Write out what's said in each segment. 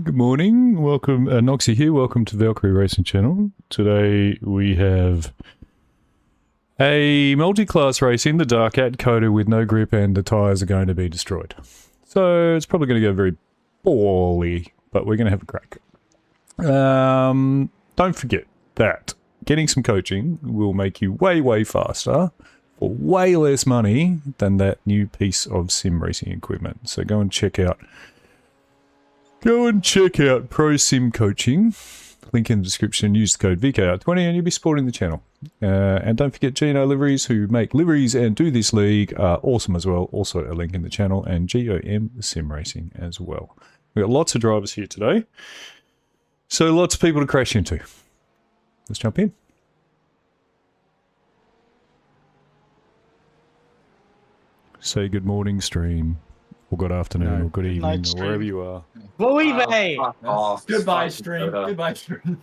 Good morning, welcome, Noxie here, welcome to Valkyrie Racing Channel. Today we have a multi-class race in the dark at COTA with no grip and the tyres are going to be destroyed. So it's probably going to go very poorly, but we're going to have a crack. Don't forget that getting some coaching will make you way faster for way less money than that new piece of sim racing equipment. So go and check out Pro Sim Coaching. Link in the description. Use the code VKR20 and you'll be supporting the channel. And don't forget Gino Liveries, who make liveries and do this league, are awesome as well. Also a link in the channel. And GOM Sim Racing as well. We've got lots of drivers here today. So lots of people to crash into. Let's jump in. Say good morning, stream. Or good afternoon, or good evening, or wherever you are. Goodbye, stream. Goodbye, stream.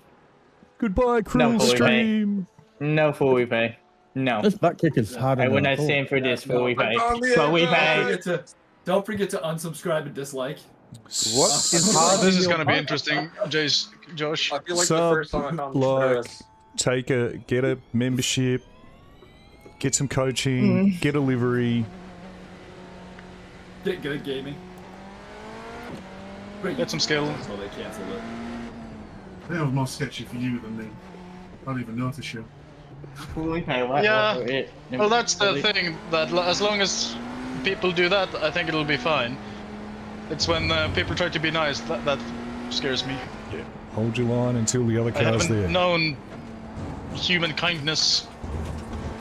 Goodbye, cruel stream. No fully pay. No. This butt kick is harder. I will not stand for this fully pay. Fully pay. Don't forget to unsubscribe and dislike. What is hard? This is gonna be interesting, Josh. I feel like Sub, the first time I found get a membership, get some coaching, get a livery. Get good at gaming. Get some skill. So they canceled it. They have more sketchy for you than me. I don't even notice you. Fully pay. What? Yeah. Well, that's the thing. That as long as people do that, I think it'll be fine. It's when people try to be nice that scares me. Yeah. Hold your line until the other I car's haven't there. known human kindness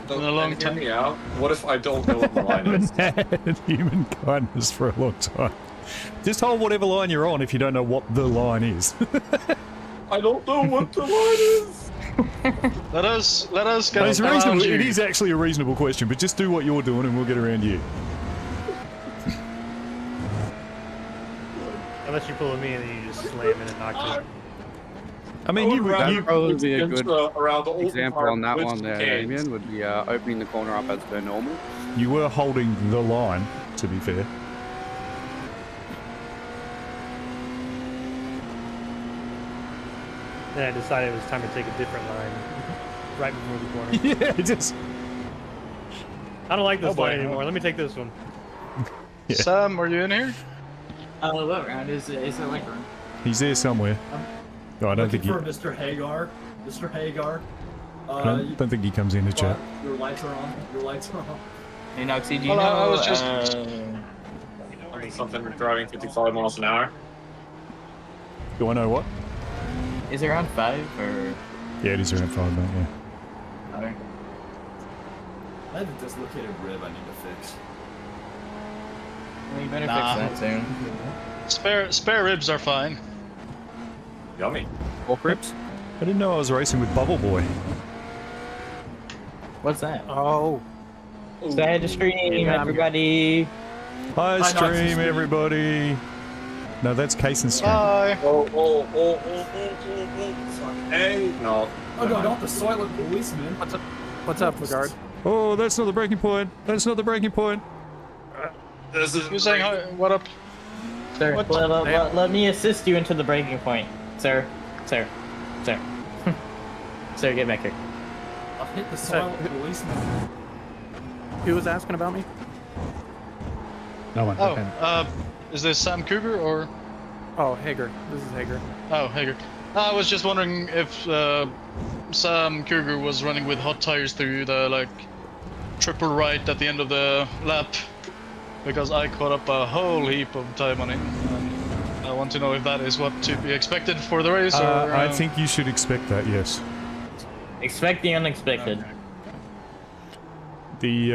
in a long time. Hear me out. What if I don't know what the line is? Had human kindness for a long time. Just hold whatever line you're on if you don't know what the line is. I don't know what the line is. Let us get It's around reasonable. you. It is actually a reasonable question, but just do what you're doing and we'll get around you. Unless you pull me and then you just slam in and knock it. I mean, you Probably be a good around the example on that one there, Damien, would be opening the corner up as per normal. You were holding the line, to be fair. Then I decided it was time to take a different line right before the corner. Yeah, just... I don't like this line anymore. Let me take this one. Yeah. Sam, are you in here? What round is it? Is it like round? He's there somewhere. No, I don't think he... for Mr. Hagar. Mr. Hagar. I don't think he comes in the chat. Your lights are on. Your lights are on. Hey, Noxie, do you Well, know? I was just- Something driving 55 miles an hour. Do I know what? Is it round 5 or? Yeah, it is around 5, mate, yeah. Okay. I have a dislocated rib I need to fix. Well, you better fix that soon. Spare ribs are fine. Yummy. Pork ribs? I didn't know I was racing with Bubble Boy. What's that? Oh. Say to stream, everybody. Hi, Hi, stream, Noxie stream. everybody. No, that's Case and stream. Bye. Oh. Fuck. Hey. No. Oh no, not the silent policeman. What's up, Lagarde? Oh, that's not the breaking point. That's not the breaking point. This is You're saying hi, what up? Sir, What? let me assist you into the breaking point. Sir. Sir, get back here. I've hit the silent policeman. Who was asking about me? No one. okay. Oh, is this Sam Cougar or? Oh, Hager. This is Hager. Oh, Hager. I was just wondering if Sam Cougar was running with hot tires through the like triple right at the end of the lap, because I caught up a whole heap of time on it. And I want to know if that is what to be expected for the race, or I think you should expect that, yes. Expect the unexpected. Okay. The,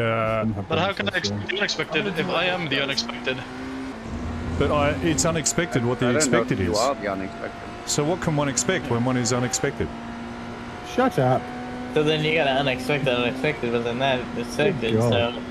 But how can I expect the unexpected if I am the unexpected? it's unexpected what the I don't know expected if you is. are the unexpected. So what can one expect when one is unexpected? Shut up. So then you got an unexpected, but then that expected, God. so...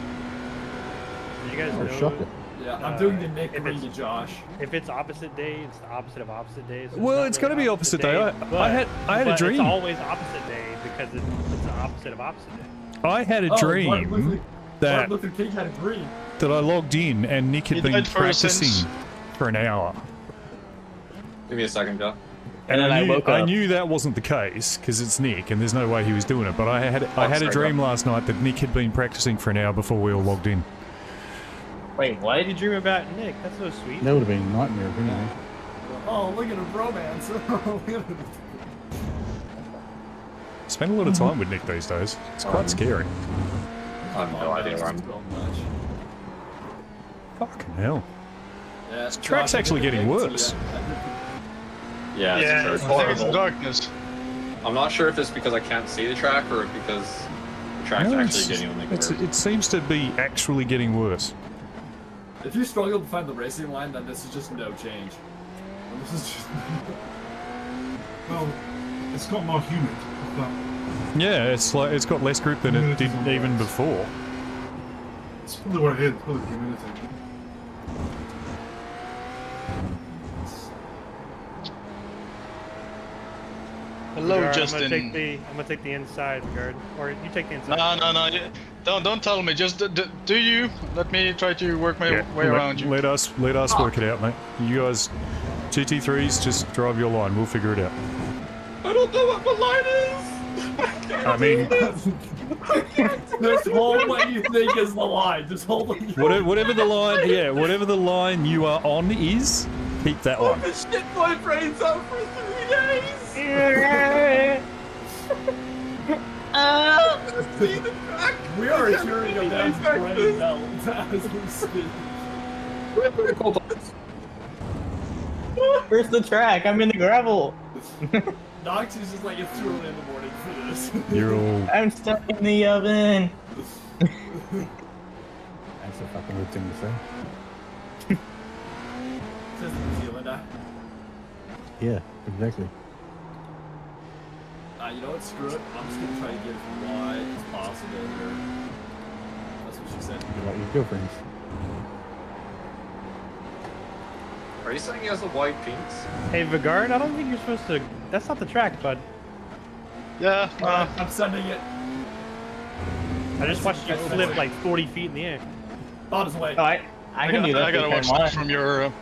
You guys Oh, know shocking. Yeah, I'm doing the Nick if Green it's- to Josh. if it's opposite day, it's the opposite of opposite day. So Well, not it's gotta really be opposite day. I but- had a but dream. It's always opposite day because it's the opposite of opposite day. I had a Martin dream Martin that Luther King had a dream. I logged in and Nick had He been died for his sins. practicing for an hour. Give me a second, Joe. And then I woke I up. knew that wasn't the case because it's Nick, and there's no way he was doing it. But I had a sorry, dream last night that Nick had been practicing for an hour before we all logged in. Wait, Why what? did you dream about Nick? That's so sweet. That would have been a nightmare, wouldn't it? Oh, look at a bromance. Spend a lot of time with Nick these days. It's quite scary. I have no idea where I'm. Fucking hell. Yeah, This track's actually getting worse. Yeah, Yeah, it's I think it's horrible. darkness. I'm not sure if it's because I can't see the track or because the track's No, actually getting on the curve. it seems to be actually getting worse. If you struggle to find the racing line, then this is just no change. And this is just. Well, it's got more humid. Yeah, it's like it's got less grip than it did even before. It's probably what it is. It's probably the humidity. Hello, Guard, Justin. I'm gonna take the inside, guard. Or you take the inside. No. Don't tell me. Just do you. Let me try to work my way around you. Let us work it out, mate. You guys, GT3s, just drive your line. We'll figure it out. I don't know what the line is! I mean, Just hold what you think is the line. Just hold what you whatever the line, yeah, whatever the line you are on is, keep that one. This shit my brain's out for 3 days! See the track? We are hearing a man's brain melt as we speak. Where's the track? I'm in the gravel. Nox is just like, it's too early in the morning for this. You're all. I'm stuck in the oven. That's a fucking weird thing to say. Says the New Zealander. Yeah, exactly. You know what? Screw it. I'm just gonna try to get as wide as possible here. That's what she said. You're like your girlfriends. Are you saying he has the white pinks? Hey, Vigard, I don't think you're supposed to. That's not the track, bud. Yeah. I'm sending it. I just watched you flip like 40 feet in the air. On his way. Oh, I can do that. I gotta watch that from your on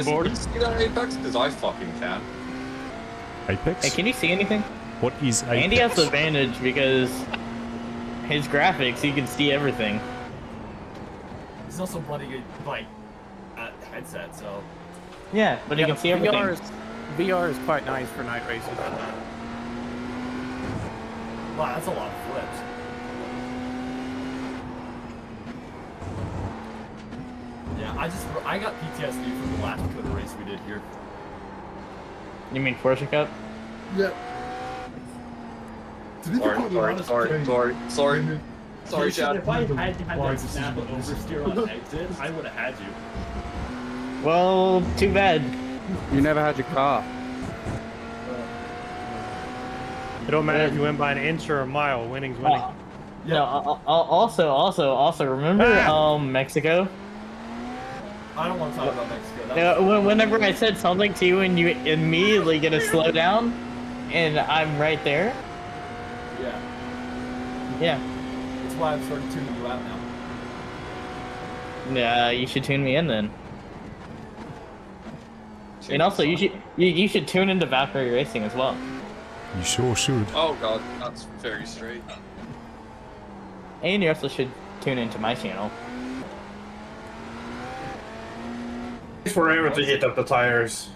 board. Can you see that Apex? Because I fucking can. Apex? Hey, can you see anything? What is Apex? Andy has the advantage because his graphics, he can see everything. He's also running a headset, so. Yeah, but he can see everything. VR is quite nice for night races. Wow, that's a lot of flips. Yeah, I got PTSD from the last COTA race we did here. You mean Porsche Cup? Yeah. To be completely honest, Sorry, Chad. If I had that snap oversteer on exit, I would have had you. Well, too bad. You never had your car. It don't matter if you win by an inch or a mile. Winning's winning. No, also, remember Mexico? I don't want to talk about Mexico. No, whenever I said something to you and you immediately get a slow down, and I'm right there. Yeah. Yeah. That's why I'm sort of tuning you out now. Yeah, you should tune me in then. And also, you should tune into Valkyrie Racing as well. You sure should. Oh god, that's very straight. And you also should tune into my channel. Forever to heat up the tires.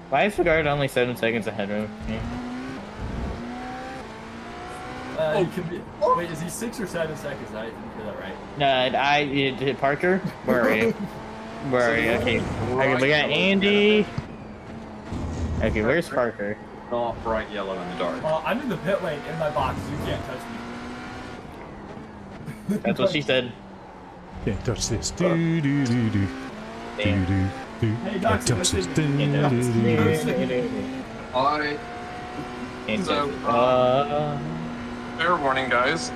Why is Vigard only 7 seconds ahead of me? He could be, wait, is he 6 or 7 seconds? I didn't hear that right. Parker? Where are you? Where are you? Okay, we got Andy. Okay, where's Parker? Not bright yellow in the dark. I'm in the pit lane in my box. You can't touch me. That's what she said. Can't touch this. Do do do do. Damn. Do do do. Hey, Can't Doxy, touch listen. this. Do, do, Can't touch do, do. Can't So, touch- fair warning, guys.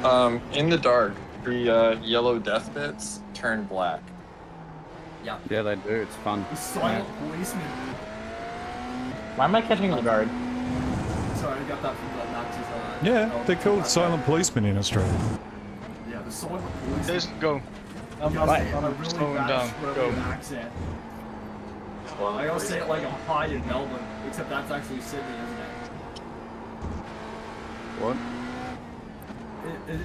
In the dark, the yellow death bits turn black. Yeah, they do. It's fun. The silent policeman. Why am I catching the guard? Sorry, I got that from the Nazis. Yeah, they're called silent policemen in Australia. Yeah, the silent policeman. Just go. I'm Why? a really Slowing bad down. Australian Go. accent. I gotta say it like I'm high in Melbourne, except that's actually Sydney, isn't it? What?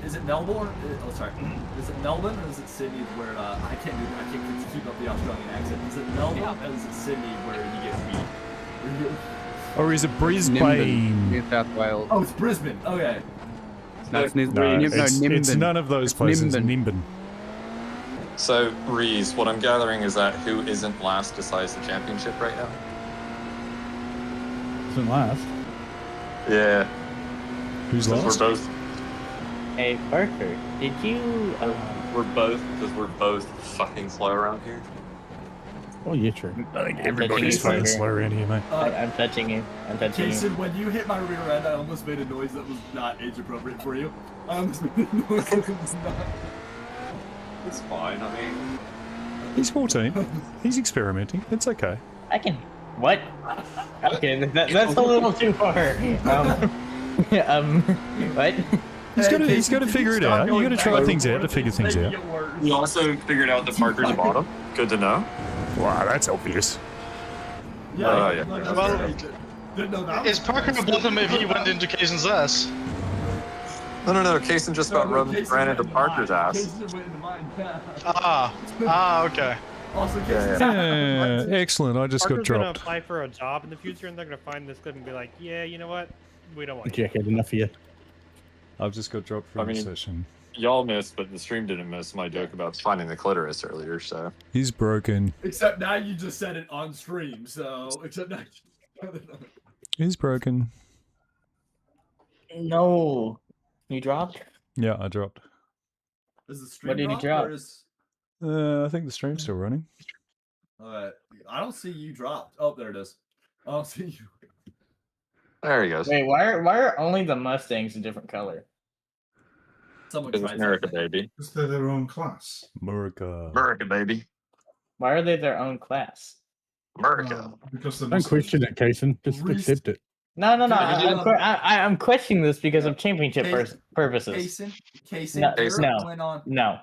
Is it Melbourne? Oh, sorry. Is it Melbourne or is it Sydney where I can't keep up the Australian accent? Is it Melbourne or is it Sydney where you get beat? Or is it Brisbane? Nimbin, New South Wales. Oh, it's Brisbane. Okay. No, it's, No, it's Nimbin. none of those places. Nimbin. So, Reese, what I'm gathering is that who isn't last decides the championship right now? Isn't last. Yeah. Who's 'Cause last? We're both. Hey, Parker, did you? We're both fucking slow around here. Oh, yeah, true. I think I'm everybody's touching you, fucking slow around here, mate. I'm touching you. I'm touching you. Jason, when you hit my rear end, I almost made a noise that was not age appropriate for you. I almost made a noise that was not. It's fine, I mean. He's 14. He's experimenting. It's okay. I can. What? Okay, that's a little too far. What? He's got to figure it out. You got to try things out to figure things out. You also figured out that Parker's bottom. Good to know. Wow, that's obvious. Yeah. Well, is Parker a bottom if he went into Kaysen's ass? No. Kaysen just about ran into Parker's ass. Okay. Also, Yeah, excellent. I just got Parker's gonna dropped. apply for a job in the future, and they're gonna find this clip and be like, "Yeah, you know what? We don't want you." Jackhead, enough of you. I've just got dropped from the session. Y'all missed, but the stream didn't miss my joke about finding the clitoris earlier, so. He's broken. Except now you just said it on stream, so except now. He's broken. No. You dropped? Yeah, I dropped. Is the stream What did you dropped, drop? or is... I think the stream's still running. Alright. I don't see you dropped. Oh, there it is. I don't see you. There he goes. Wait, why are only the Mustangs a different color? Someone It's tried America, something. baby. Because they're their own class. America. America, baby. Why are they their own class? America. Because they're Don't question it, Kaysen. Just accept it. No. I'm questioning this because of championship purposes. Kason, went on. No.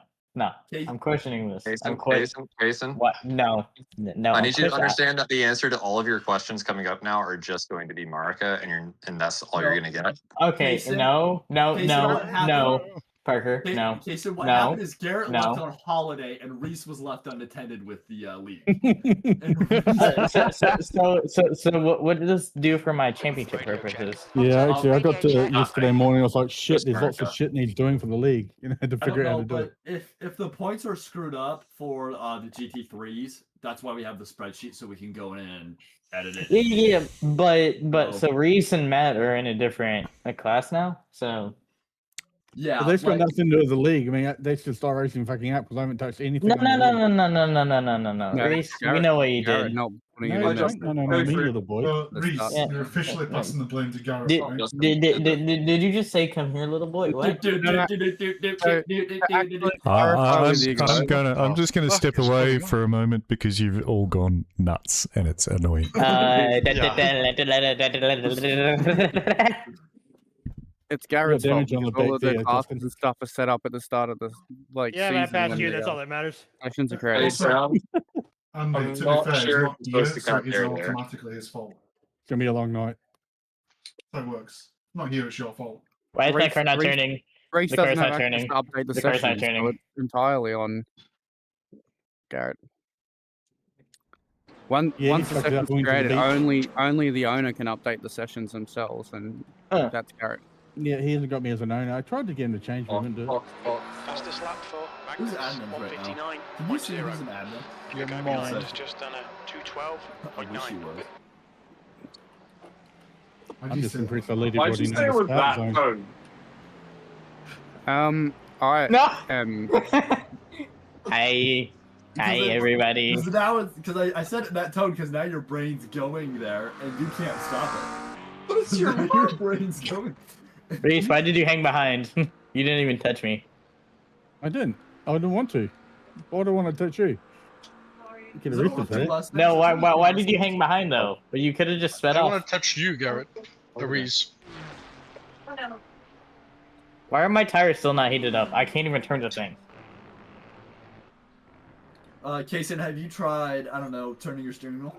Kason- I'm questioning this. Kason. What? No. I need you to understand that the answer to all of your questions coming up now are just going to be Marika, and that's all you're gonna get. Okay. Kason- No. what happened- Parker. No. Kason, what No. happened is Garrett No. left on holiday and Reese was left unattended with the league. So what does this do for my championship purposes? Yeah, actually, I got to yesterday morning. I was like, shit, there's lots of shit needs doing for the league. You know, I had to I don't figure out how know, to do it. but if the points are screwed up for the GT3s, that's why we have the spreadsheet so we can go in and edit it. Yeah, but so Reese and Matt are in a different class now. So Yeah, But they've got nothing to do with the league. I mean, they should start racing fucking out because I haven't touched anything. no. No, Reese, we Garrett- know what you Garrett did. not putting No, it in there. no, me, little boy. Reese, Yeah. you're officially passing the blame to Gareth. Did, right? did you just say come here, little boy? What? I'm just gonna step away for a moment because you've all gone nuts and it's annoying. It's Garrett's Yeah, fault. damage on the because all of back the there, classes Justin. and stuff are set up at the start of the Yeah, season. Matt passed when you. the, That's all that matters. Sessions are Hey, created. Sam. And I'm to be not fair, sure it's not it's supposed to so come it's here not there. automatically his fault. It's gonna be a long night. That works. Not here, it's your fault. Why is my Race- car not race- turning? Race The doesn't car's have not access turning. to update the The car's not sessions, so turning. it's entirely on Garrett. Once Yeah, the he's fucked it up session's going to the created, beach. only the owner can update the sessions themselves, and that's Garrett. Yeah, he hasn't got me as an owner. I tried to get him to change, but he wouldn't do it. Fastest lap for Who's Magnus, admin right now? 159.0. Can you see who's an admin? The guy behind has just done a I wish he 212.9. was. I'm just impressed I lead Why'd everybody you in say it the with start that zone. tone? I No. Hi, everybody. Because now because I said it in that tone because now your brain's going there and you can't stop it. What is your brain's going? Reese, why did you hang behind? You didn't even touch me. I didn't. I didn't want to. Why do I want to touch you? You could Is have it ripped over it. to us No, next why time? did you hang behind though? But you could have just sped I off. want to touch you, Garrett. Reese. Why are my tires still not heated up? I can't even turn the thing. Kaysen, have you tried, I don't know, turning your steering wheel?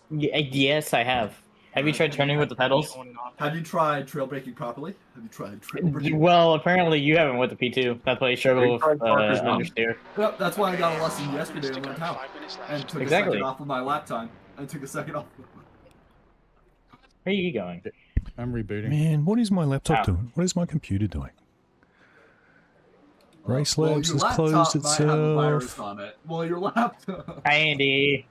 Yes, I have. Have you tried turning with the pedals? Have you tried trail braking properly? Have you tried trail braking? Well, apparently you haven't with the P2. That's why you struggle with understeer. Yep, that's why I got a lesson yesterday and learned how. And took a second off of my lap time. And took a second off. Where are you going? I'm rebooting. Man, what is my laptop doing? What is my computer doing? Race Labs has closed itself. Might have a virus on it. Well, your laptop. Hi, Andy.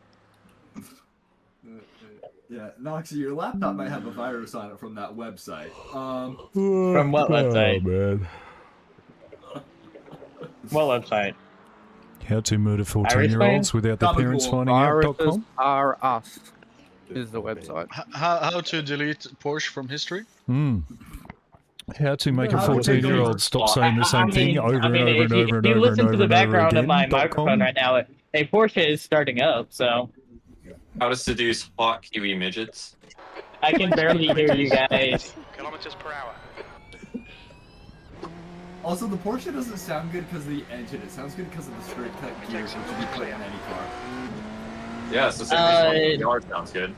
Yeah, Noxie, your laptop might have a virus on it from that website. From what website? Oh, man. What website? How to murder 14-year-olds without their parents finding out.com? Viruses are us is the website. How to delete Porsche from history? How to make a 14-year-old stop saying the same thing over and over and over and over and over If you listen to the background of my again. microphone right now, a Porsche is starting up, so How to seduce hot Kiwi midgets. I can barely hear you guys. Kilometers per hour. Also, the Porsche doesn't sound good because of the engine. It sounds good because of the straight cut gears, which you can put in any car. Yeah, it's the same reason yard sounds good.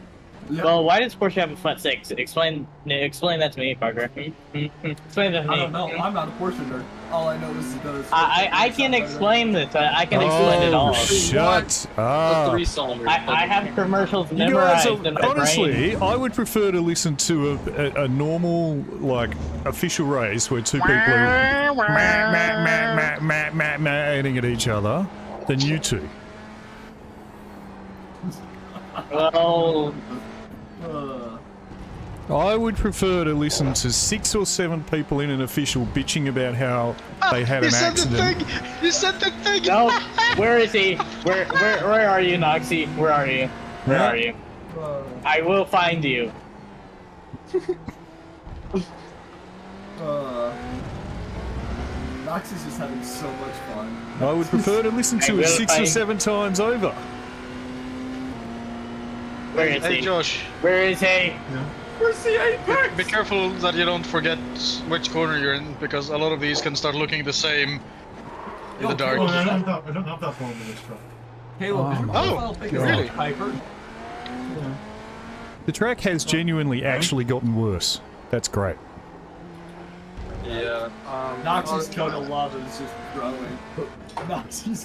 Yeah. Well, why does Porsche have a front six? Explain that to me, Parker. Explain that to me. I don't know. I'm not a Porsche nerd. All I know is it does. I can explain this. I can explain it all. Shut up. I have commercials You guys memorized are, in my honestly, brain. I would prefer to listen to a normal, like, official race where two people are matting at each other than you two. Well, I would prefer to listen to 6 or 7 people in an official bitching about how they had an accident. You said the thing! No, where is he? Where are you, Noxie? Where are you? Where are you? I will find you. Noxie's just having so much fun. I would prefer to listen to it 6 or 7 times over. Where is Hey he? Josh, Where is he? Where's the apex? be careful that you don't forget which corner you're in, because a lot of these can start looking the same in the dark. Oh, I don't have that problem in this truck. Caleb, is your profile pic really? Piper? The track has genuinely actually gotten worse. That's great. Yeah. Noxie's COTA lava is just growing. Noxie's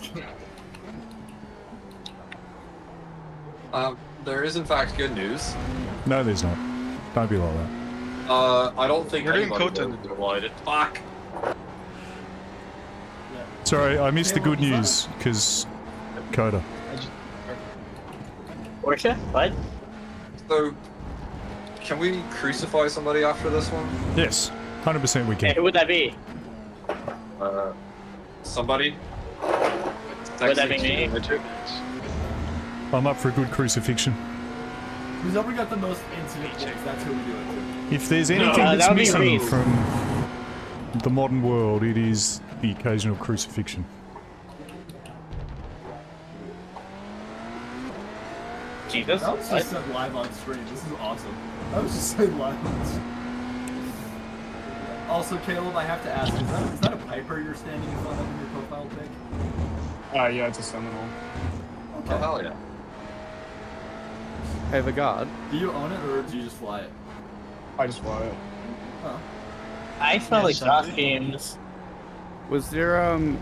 There is in fact good news. No, there's not. Don't be like that. I don't think We're doing anybody COTA. would deployed it. Fuck. Sorry, I missed the good news, because COTA. Porsche? What? So, can we crucify somebody after this one? Yes, 100% we Hey, can. who would that be? Somebody? Would that be me? I'm up for a good crucifixion. Whoever got the most incident points, that's who we do it to. If there's anything that's that would be missing Reese. from the modern world, it is the occasional crucifixion. Jesus? That was What? just said live on stream. This is awesome. That was just said live on stream. Also, Caleb, I have to ask, is that a Piper you're standing in front of in your profile pic? Yeah, it's a Seminole. Okay. Oh, hell yeah. Hey, the guard. Do you own it, or do you just fly it? I just fly it. Oh. I smell exhaust fumes. Was there, do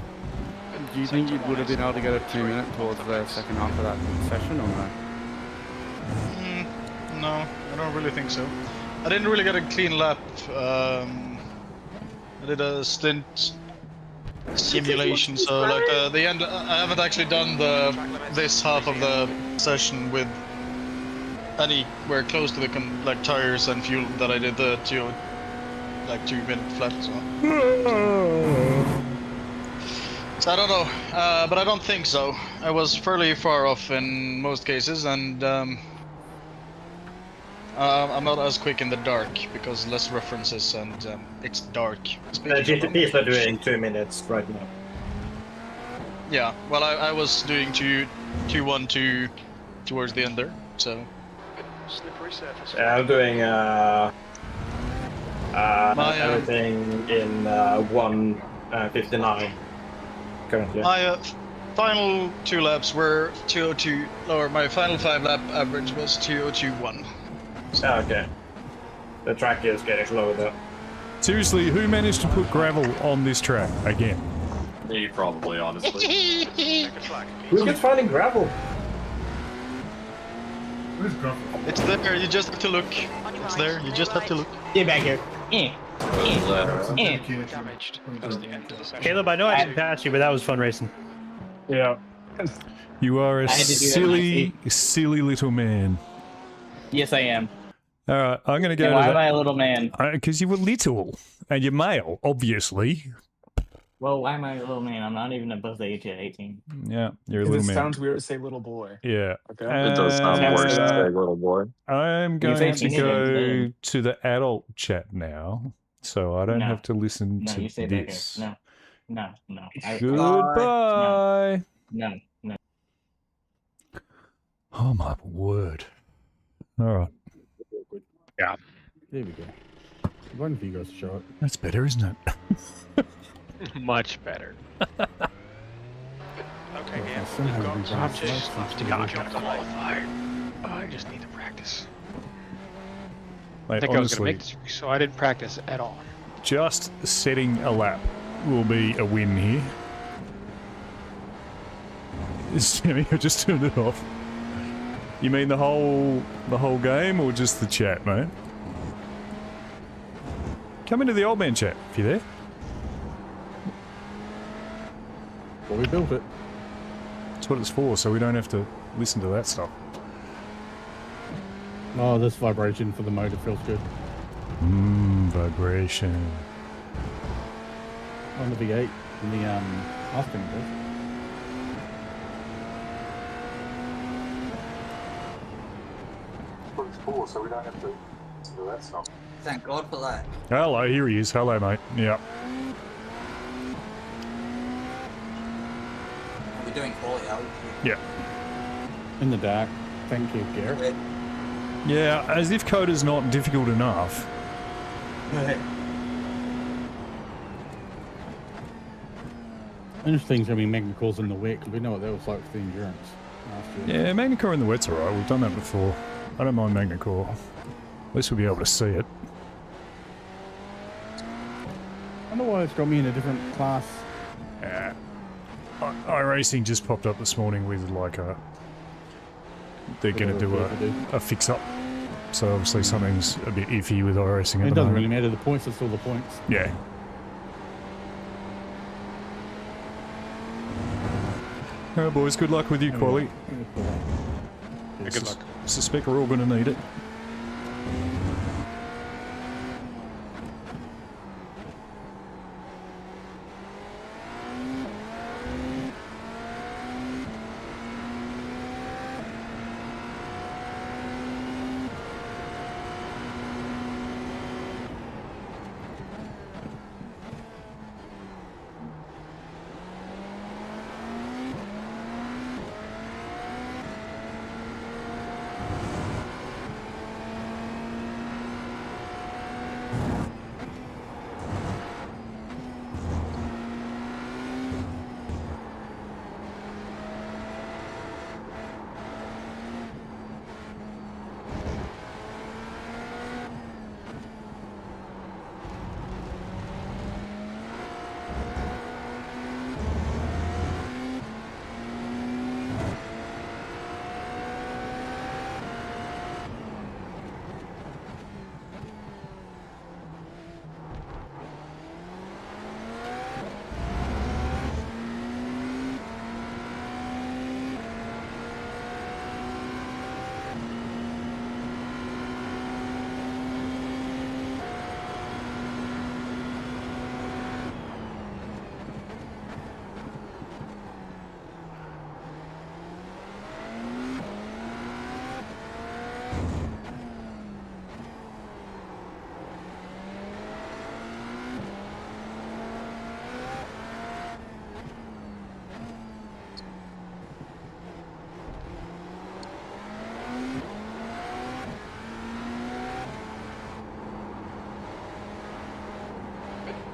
you think you would have been able to get a 2-minute towards the second half of that session, or no? No, I don't really think so. I didn't really get a clean lap. I did a stint simulation, so like the end. I haven't actually done this half of the session with anywhere close to the tires and fuel that I did the 2-minute flat. So I don't know, but I don't think so. I was fairly far off in most cases, and I'm not as quick in the dark because less references and it's dark. GTPs are doing 2 minutes right now. Yeah, well, I was doing 2-1-2 towards the end there, so. Slippery surface. Yeah, I'm doing everything in 1:59 currently. My final 2 laps were 2:02, or my final 5 lap average was 2:02.1. Ah, okay. The track is getting slow though. Seriously, who managed to put gravel on this track again? Me, probably, honestly. Who gets finding gravel? Where's gravel? It's there, you just have to look. It's there, you just have to look. Get back here. Damaged. That's the end of the session. Caleb, I know I didn't pass you, but that was fun racing. Yeah. You are a I had to do that silly, silly little man. Yes, I am. All right, I'm going to go And to why that. am I a little man? Because you were little, and you're male, obviously. Well, why am I a little man? I'm not even above the age of 18. Yeah, you're a It little man. sounds weird to say little boy. Yeah. Okay. It does sound worse to say little boy. I'm You say going to teenager go instead. to the adult chat now, so I don't No. have to listen No, to you stay back here. this. No. No. Goodbye. No. Oh my word. All right. There we go. One for you guys to show it. That's better, isn't it? Much better. Okay, Dan. somehow We've got we some ran just slow to since get we jump qualified. I just need to practice. Mate, I think I was going honestly, to make this, so I didn't practice at all. just setting a lap will be a win here. Sammy, I just turned it off. You mean the whole game, or just the chat, mate? Come into the old man chat if you're there. Well, we built it. That's what it's for, so we don't have to listen to that stuff. Oh, this vibration for the motor feels good. Vibration. On the V8 in the Austin does. What it's for, so we don't have to listen to that stuff. Thank God for that. Hello, here he is. Hello, mate. Yeah. Are we doing quality out? Yeah. In the dark. Thank you, Garrett. Yeah, as if COTA's not difficult enough. Interesting to me Magna Calls in the wet, because we know what that was like for the endurance last year. Yeah, Magna Core in the wet's alright. We've done that before. I don't mind Magna Core. At least we'll be able to see it. I wonder why it's got me in a different class. iRacing just popped up this morning with like a... They're going to do a fix-up. So obviously something's a bit iffy with iRacing at It the doesn't moment. really matter, the points are still the points. Yeah. Alright boys, good luck with you, Quali. Good luck. Suspect we're all going to need it.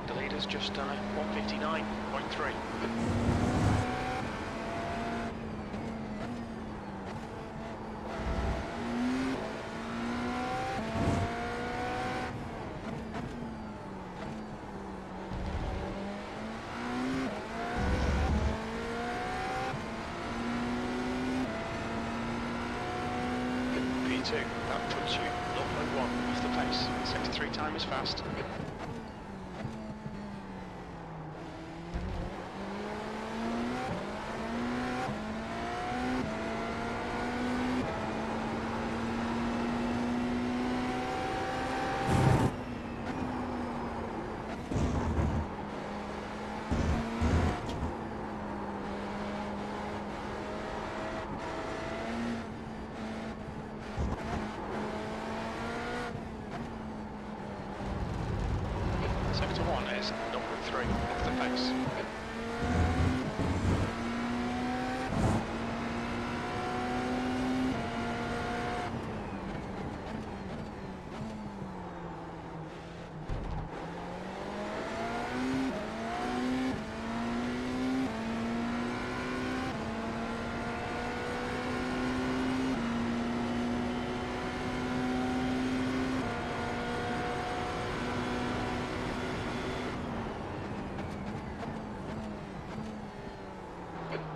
The leader's just done a 159.3. That puts you 0.1 off the pace. Sector 3 time is fast. Sector 1 is 0.3 off the pace.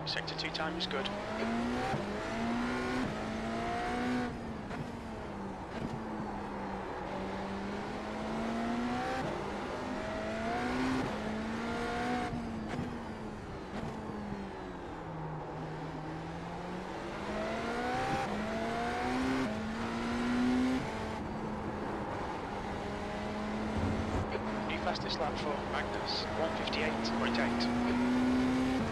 Sector 2 time is good. New fastest lap for Magnus, 1:58.8.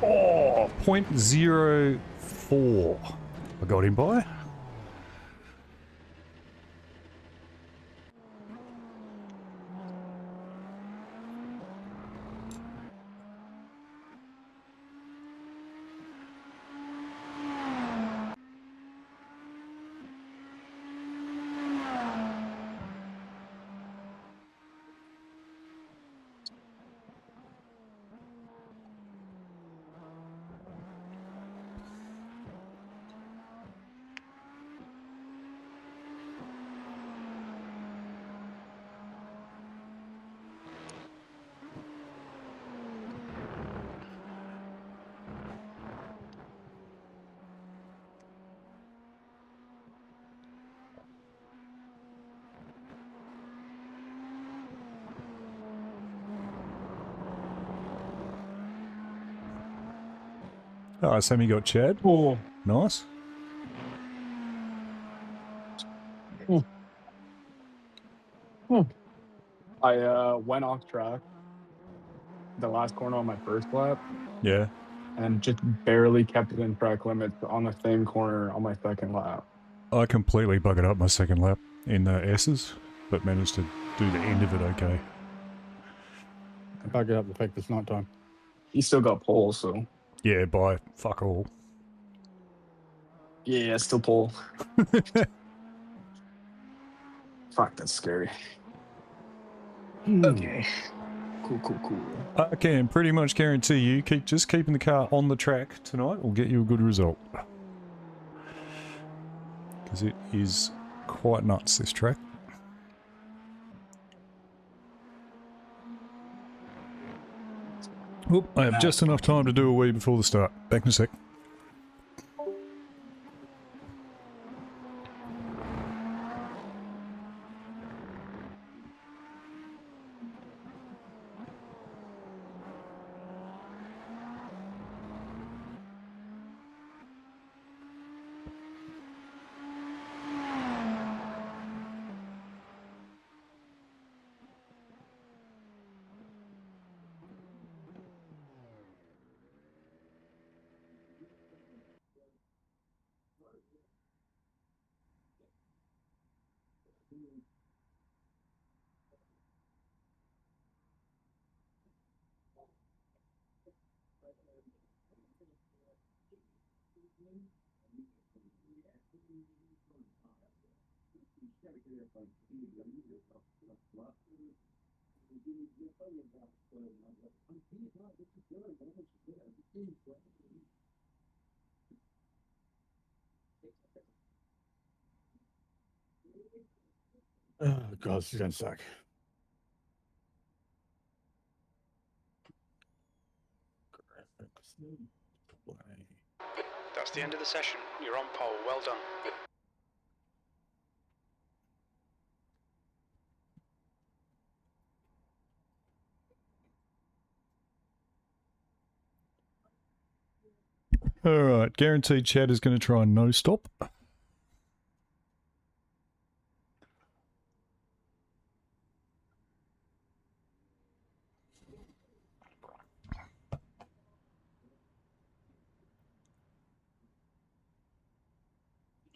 Oh, 0.04. I got him by. Oh, Sammy got Chad. Oh. Nice. I went off track the last corner on my first lap Yeah. and just barely kept it in track limits on the same corner on my second lap. I completely buggered up my second lap in the S's, but managed to do the end of it okay. I back it up the fact it's night time. He still got pole, so Yeah, by fuck all. yeah, still pole. Fuck, that's scary. Okay. Cool. I can pretty much guarantee you, just keeping the car on the track tonight will get you a good result. Because it is quite nuts, this track. Oop, I have just enough time to do a wee before the start. Back in a sec. Oh god, this is gonna suck. That's the end of the session. You're on pole. Well done. All right, guaranteed Chad is going to try and no stop.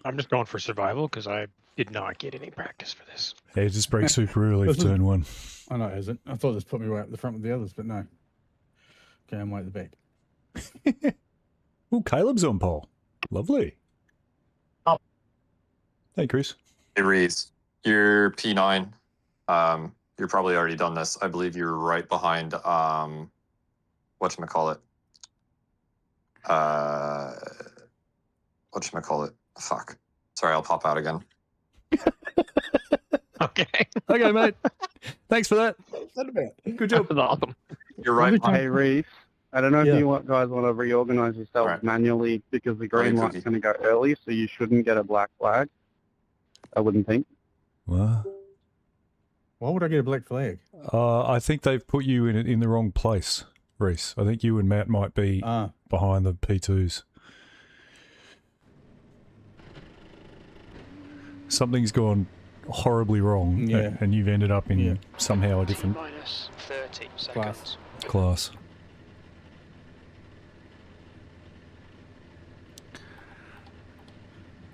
I'm just going for survival because I did not get any practice for this. Yeah, it just breaks super early for turn one. I know it isn't. I thought this put me right at the front with the others, but no. Okay, I'm right at the back. Oh, Caleb's on pole. Lovely. Oh. Hey, Chris. Hey, Reese. You're P9. You're probably already done this. I believe you're right behind, whatchamacallit? Whatchamacallit? Fuck. Sorry, I'll pop out again. Okay. Okay, mate. Thanks for that. Good job. That's awesome. You're right. Hey, Reese. I don't know if you guys want to reorganize yourself manually because the green light's going to go early, so you shouldn't get a black flag. I wouldn't think. What? Why would I get a black flag? I think they've put you in the wrong place, Reese. I think you and Matt might be behind the P2s. Something's gone horribly wrong, and you've ended up in somehow a different Minus 30 seconds. class.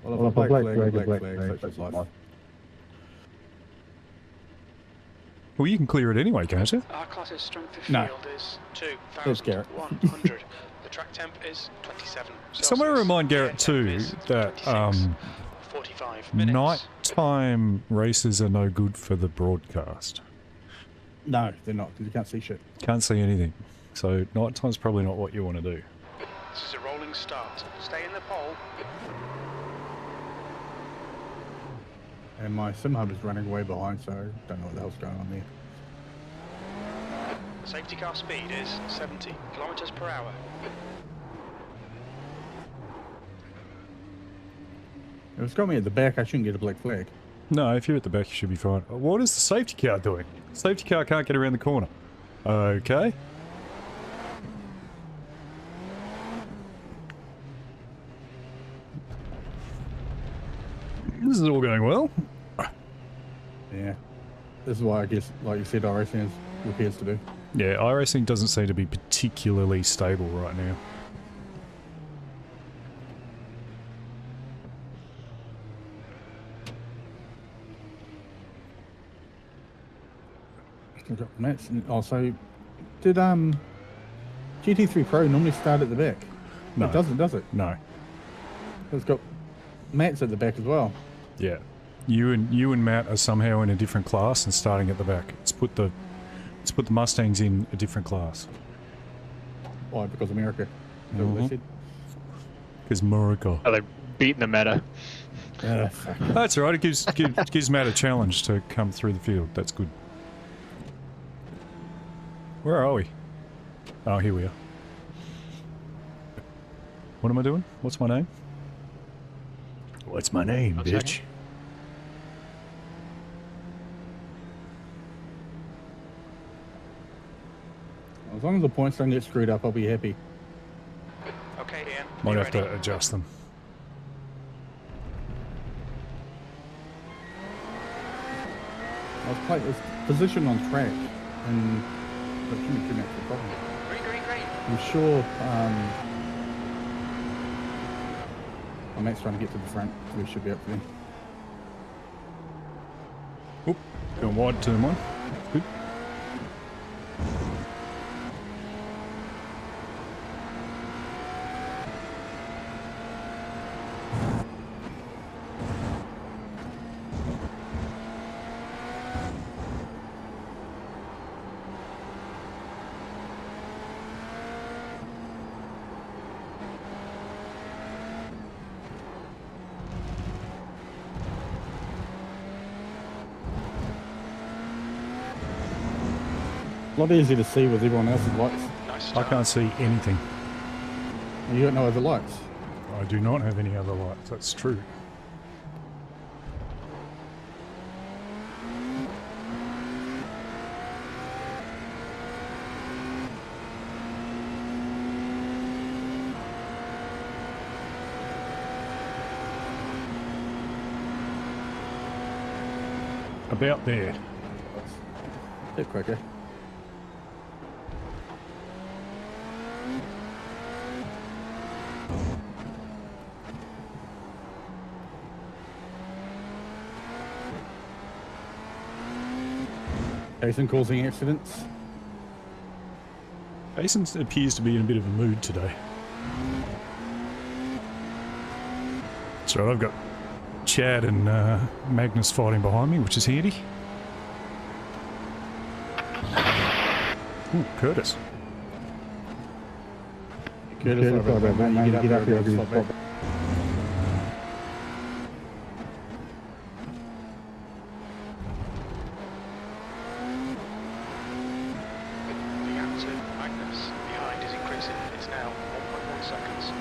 Well, if a black flag, such as life. Well, you can clear it anyway, can't you? Our class's strength of No. field is There's Garrett. 2,100. The track temp is 27. Somewhere remind Garrett too that 45 minutes. nighttime races are no good for the broadcast. No, they're not, because you can't see shit. Can't see anything. So nighttime's probably not what you want to do. This is a rolling start. Stay in the pole. And my sim hub is running way behind, so I don't know what the hell's going on there. The safety car speed is 70 kilometers per hour. If it's got me at the back, I shouldn't get a black flag. No, if you're at the back, you should be fine. What is the safety car doing? The safety car can't get around the corner. Okay. This is all going well. Yeah. This is why I guess, like you said, iRacing has repairs to do. Yeah, iRacing doesn't seem to be particularly stable right now. We've got Matt's. Oh, so did GT3 Pro normally start at the back? No. It doesn't, does it? No. It's got Matt's at the back as well. Yeah. You and Matt are somehow in a different class and starting at the back. Let's put the Mustangs in a different class. Why? Because America. Is that what they said? Because America. Are they beating the meta? That's all right. It gives Matt a challenge to come through the field. That's good. Where are we? Oh, here we are. What am I doing? What's my name? What's my name, bitch? As long as the points don't get screwed up, I'll be happy. Okay, Ian. Might have to adjust them. It's position on track, and that shouldn't be too much of a problem. Green. I'm sure Matt's trying to get to the front, so we should be up there. Oop, going wide, turn one. Good. A lot easier to see with everyone else's lights. Nice I start. can't see anything. You got no other lights. I do not have any other lights, that's true. About there. A bit quicker. Jason causing accidents. Jason appears to be in a bit of a mood today. That's right, I've got Chad and Magnus fighting behind me, which is handy. Ooh, Curtis. Curtis, sorry about that, man. You get up here, stop back. The gap to Magnus behind is increasing. It's now 1.1 seconds.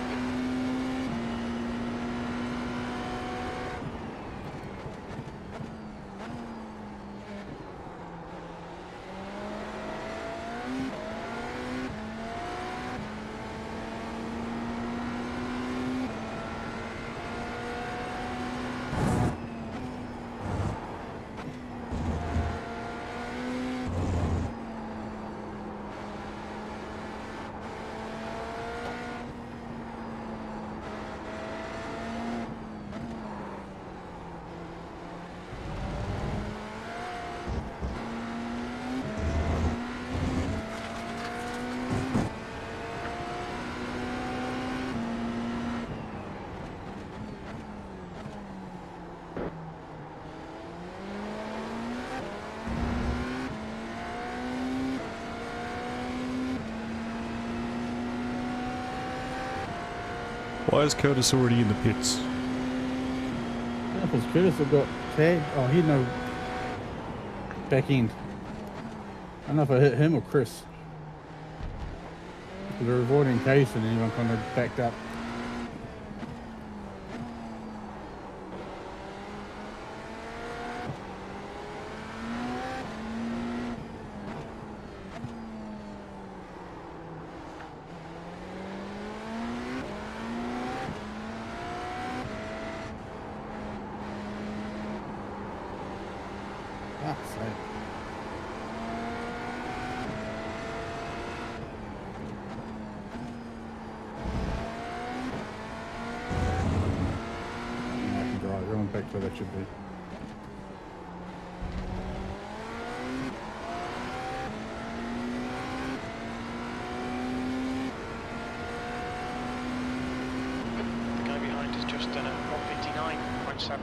Why is Curtis already in the pits? Yeah, because Curtis have got tagged. Oh, he had no back end. I don't know if I hit him or Chris. We were avoiding case and anyone kind of backed up. Fuck's sake. Yeah, I can drive. Everyone back to where that should be. The guy behind is just done at 159.7.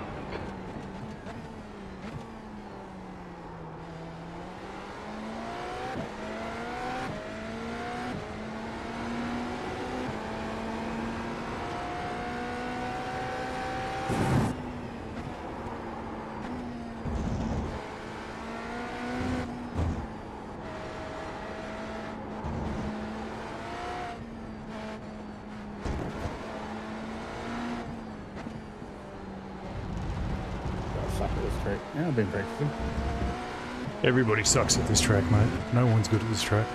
Suck at this track. Yeah, I've been practicing. Everybody sucks at this track, mate. No one's good at this track.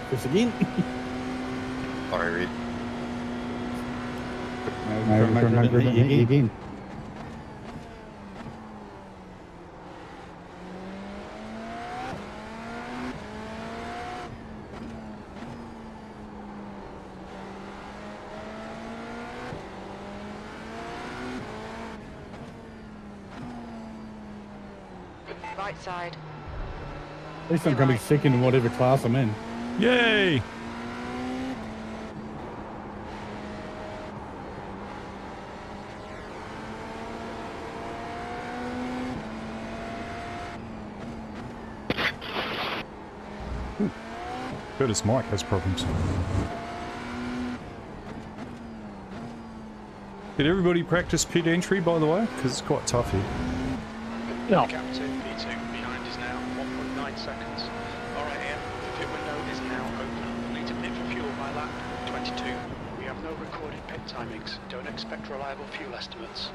Chris again. Sorry, Reed. Again. Right side. At least I'm coming second in whatever class I'm in. Yay! Curtis Mike has problems. Did everybody practice pit entry, by the way? Because it's quite tough here. No. Captain, P2 behind is now 1.9 seconds. Alright, Ian, the pit window is now open. Need to pit for fuel by lap 22. We have no recorded pit timings. Don't expect reliable fuel estimates.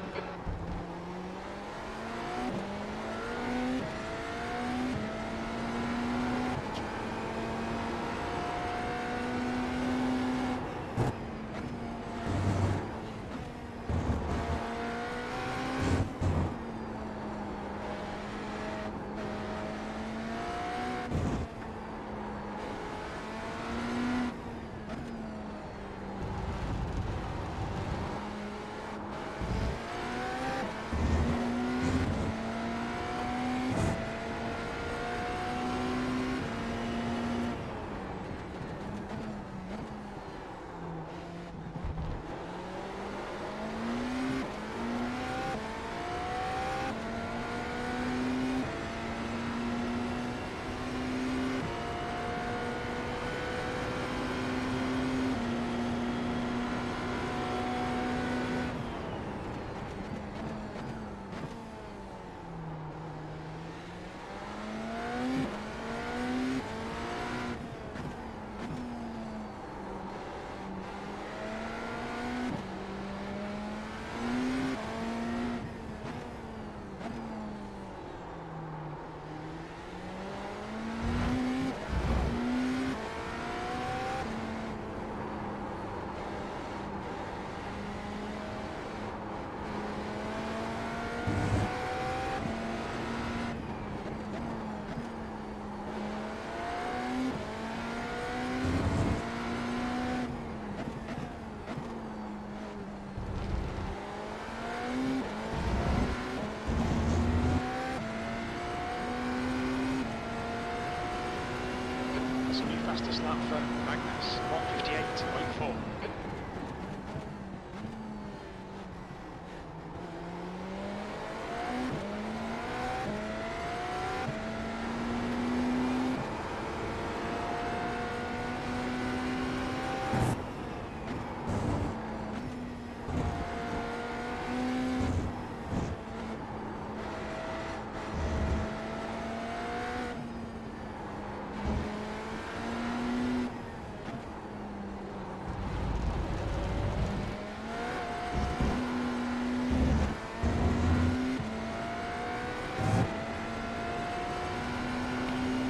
That's a new fastest lap for Magnus, 1:58.4.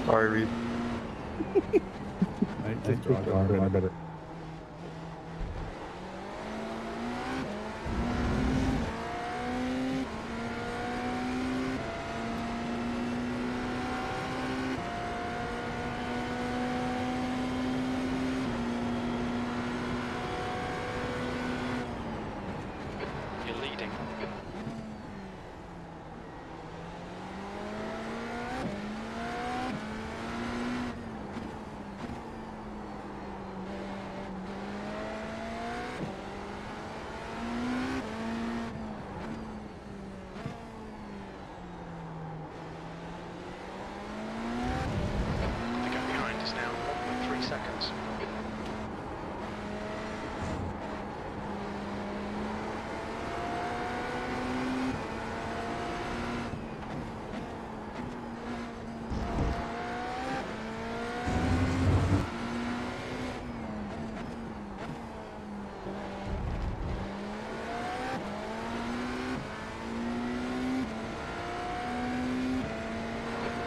Sorry, Reed. I better. You're leading. The gap behind is now 1.3 seconds.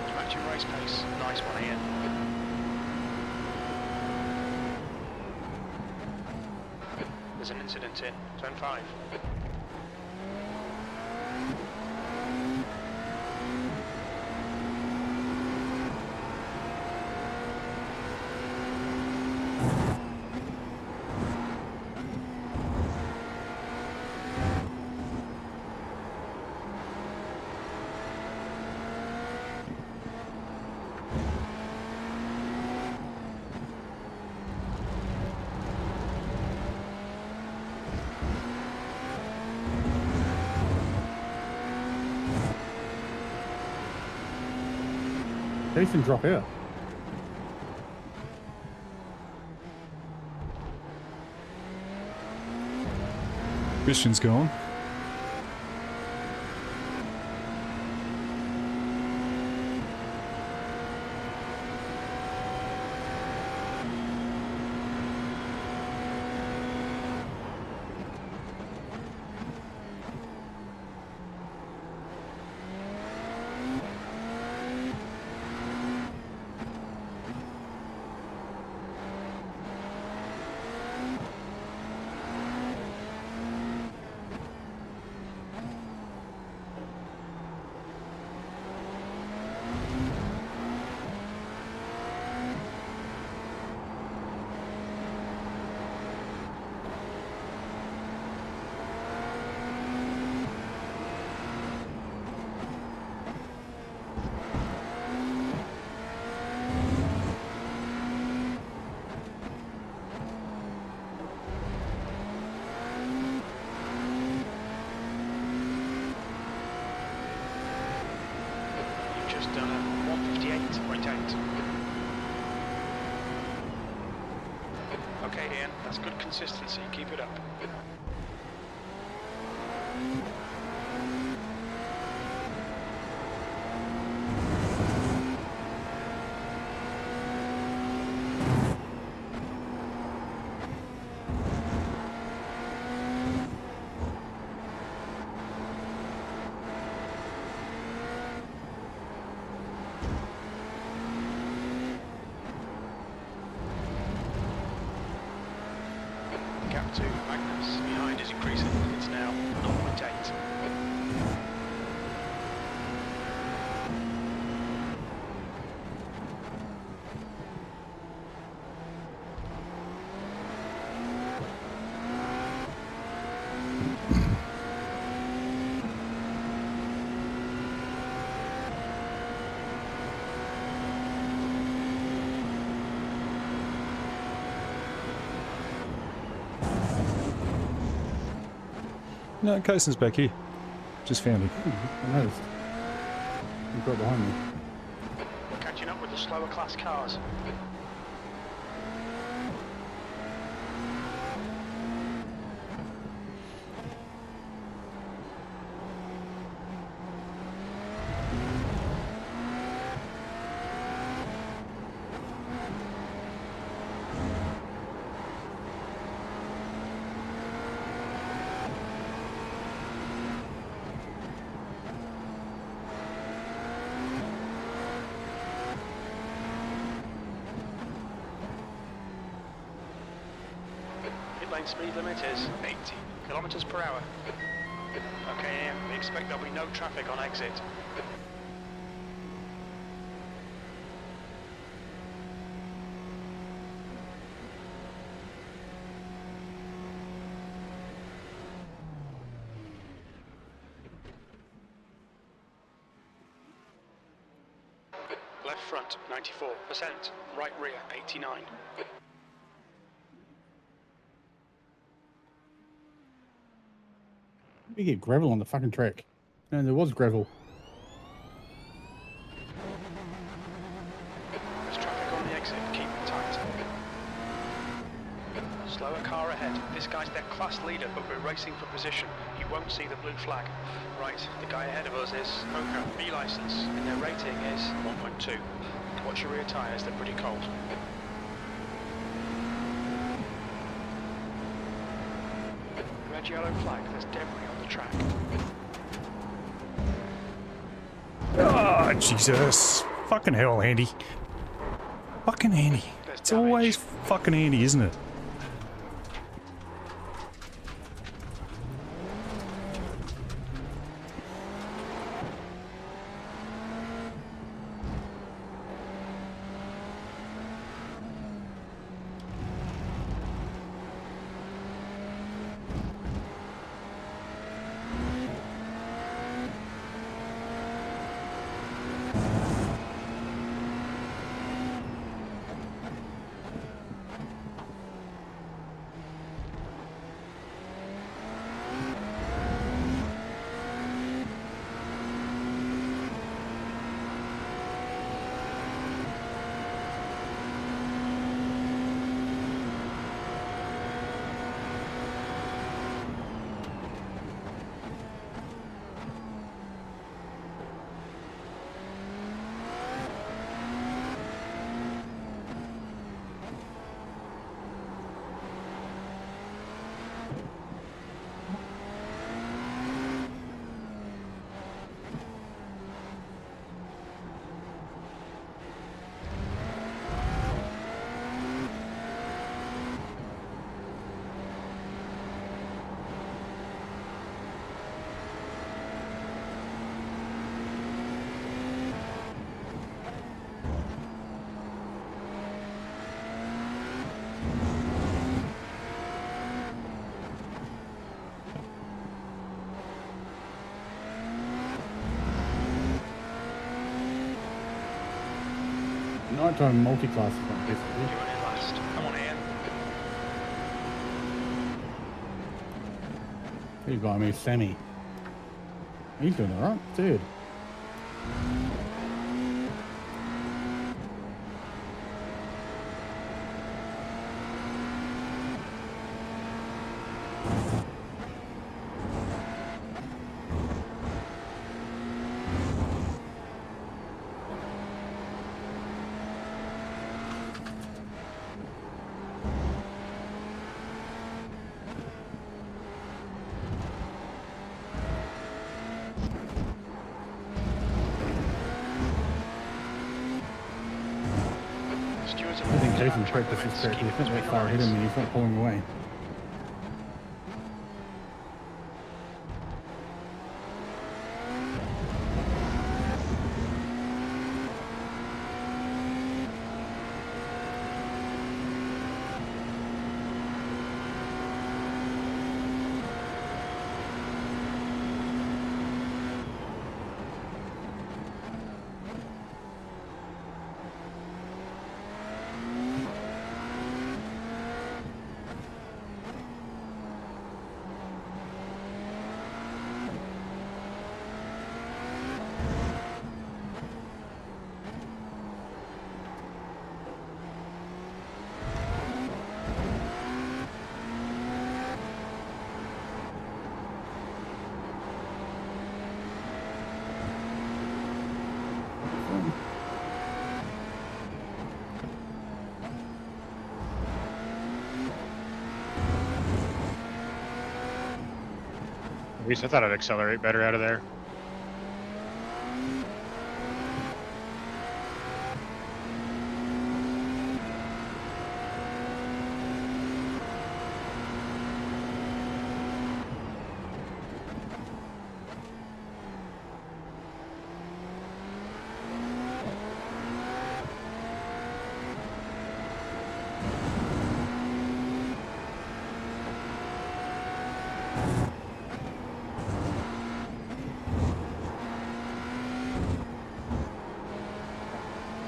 You match your race pace. Nice one, Ian. There's an incident in turn 5. Jason, drop out. Christian's gone. Just done a 158.8. Okay, Ian, that's good consistency. Keep it up. Gap to Magnus behind is increasing. It's now 0.8. No, Cason's back here. Just found him. I noticed. He got behind me. Catching up with the slower class cars. Lane speed limit is 80 kilometers per hour. Okay, Ian, we expect there'll be no traffic on exit. Left front 94%, right rear 89. We get gravel on the fucking track. And there was gravel. There's traffic on the exit, keep it tight. Slower car ahead. This guy's their class leader, but we're racing for position. You won't see the blue flag. Right, the guy ahead of us is COTA B license, and their rating is 1.2. Watch your rear tyres, they're pretty cold. Red yellow flag, there's debris on the track. Oh, Jesus. Fucking hell, Andy. Fucking Andy. It's always fucking Andy, isn't it? Nighttime multi-class is like basically. You're in last. Come on, Ian. He's got me, Sammy. He's doing alright, dude. I think Jason's practice is correct. He's not that far ahead of me. He's not pulling away. At least I thought I'd accelerate better out of there.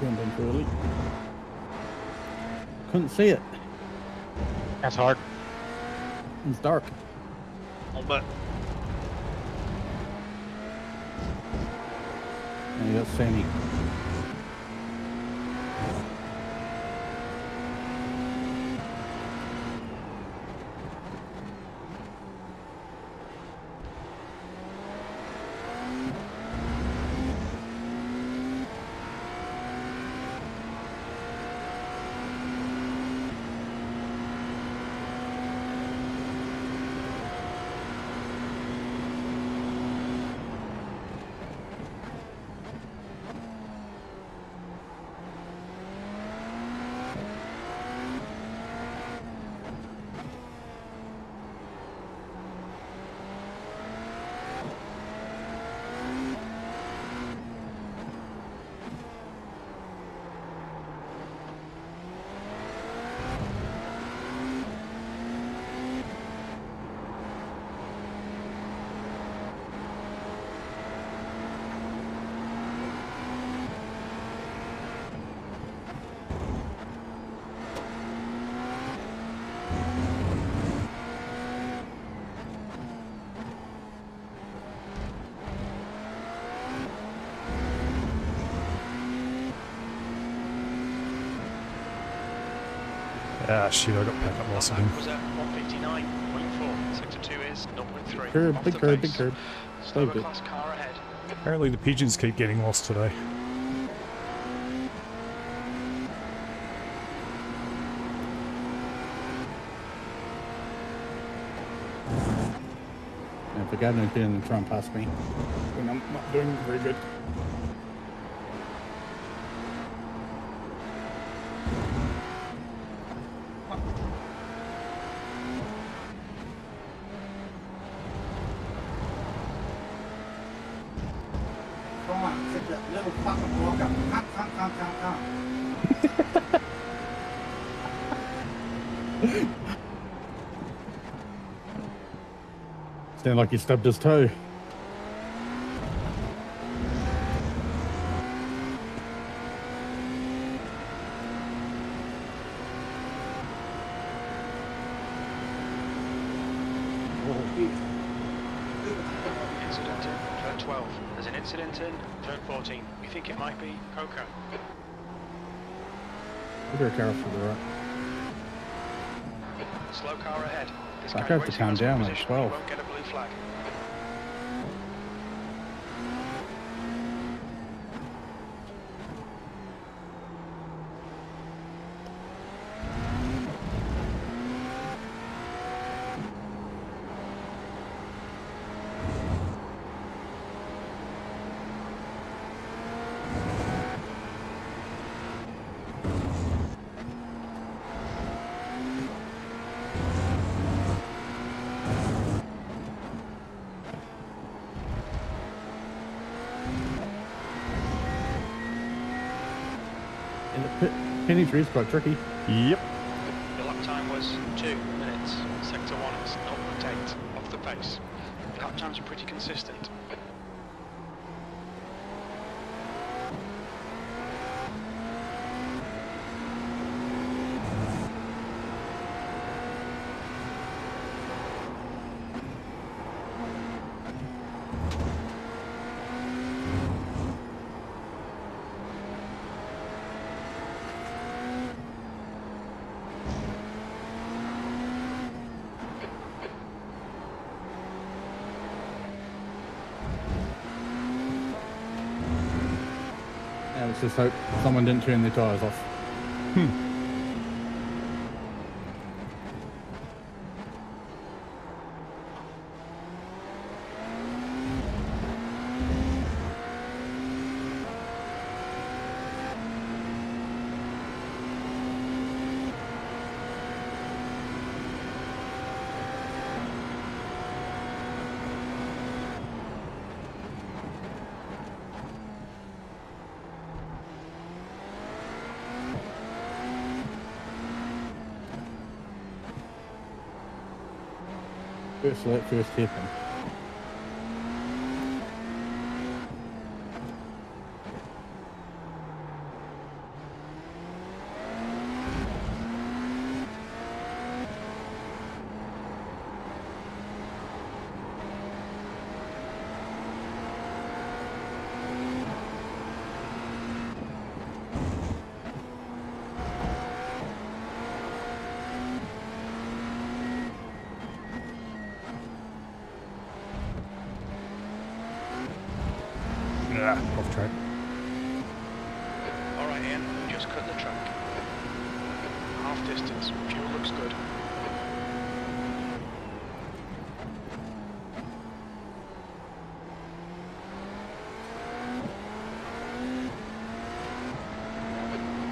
Going down too early. Couldn't see it. That's hard. It's dark. But And you got Sammy. Ah, shit, I got packed up last again. Was at 159.4. Sector 2 is 0.3. Curb, Off big the curb, base. big curb. Slower good. class car ahead. Apparently the pigeons keep getting lost today. And for God knows, didn't try and pass me. When I'm not doing very good. Come on, take that little fucking walk up. Come. Sound like he stubbed his toe. incident in? Turn 14. We think it might be COTA. Is there a car off to the right? Slow car ahead. This I guy have to racing calm has good down like position. 12. He won't get a blue flag. And the penny tree is quite tricky. Yep. The lap time was 2 minutes. Sector 1 is 0.8 off the pace. Lap times are pretty consistent. Now let's just hope someone didn't turn their tyres off. First lap, first hairpin. Off track. Alright Ian, just cut the track. Half distance, fuel looks good.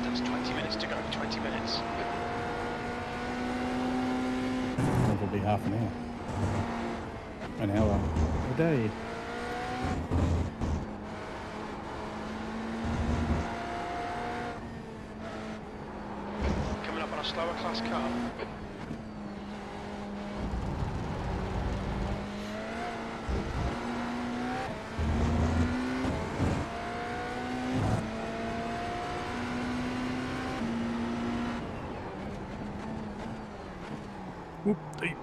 That's 20 minutes to go, 20 minutes. It'll be half an hour. An hour a day. Coming up on a slower class car. Whoop, deep.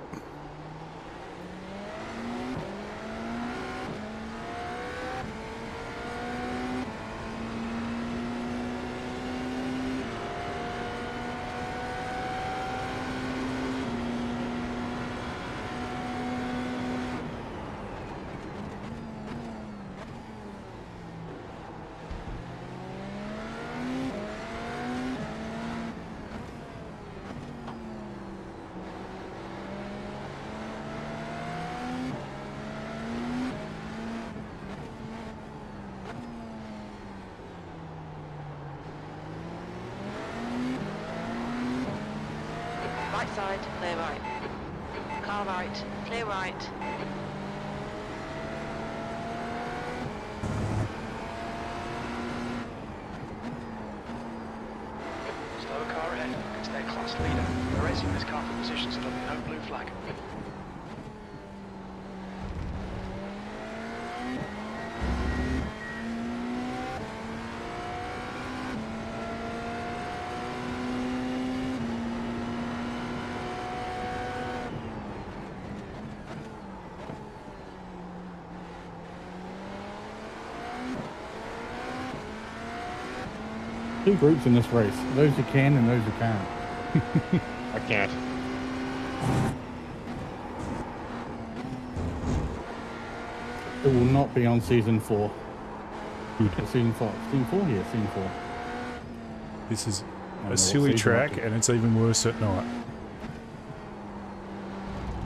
Right side, clear right. Car right, clear right. Slower car ahead, it's their class leader. They're racing this car for position so there'll be no blue flag. Two groups in this race. Those who can and those who can't. I can't. It will not be on season 4. Season 4. Season 4? Yeah, season 4. This is know a silly what season track, it and it's even worse at night.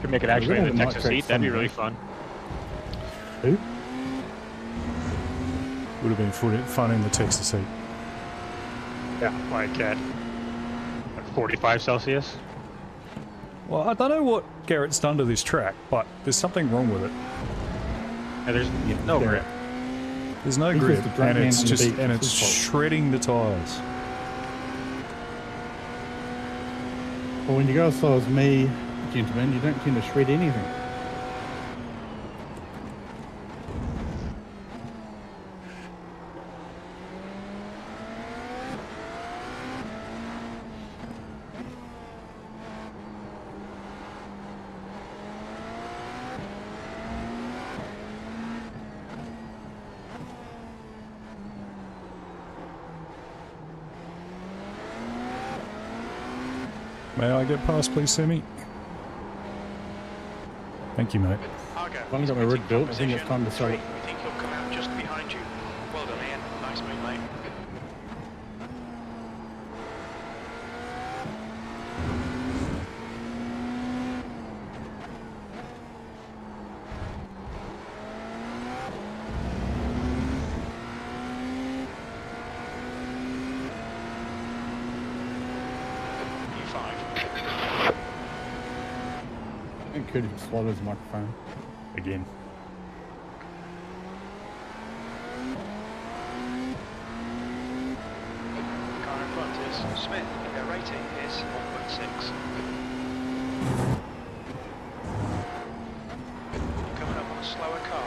Could make it Yeah, actually we're in the gonna have Texas night heat. track That'd be somewhere. really fun. Who? Would have been fun in the Texas heat. Yeah, like at 45 Celsius. Well, I don't know what Garrett's done to this track, but there's something wrong with it. And there's no grip. There's no He's grip, just a drunk and man it's on the just beach, and it's it's his fault. shredding the tires. Well, when you go as slow as me, gentlemen, you don't tend to shred anything. May I get past, please, Sammy? Thank you, mate. I've only got my rig built. I think it's time to sell it. We think he'll come out just behind you. Well done, Ian. Nice move, mate. I think Cootie just swallowed his microphone. Again. Car in front is Smith. Their rating is 1.6. You're coming up on a slower car.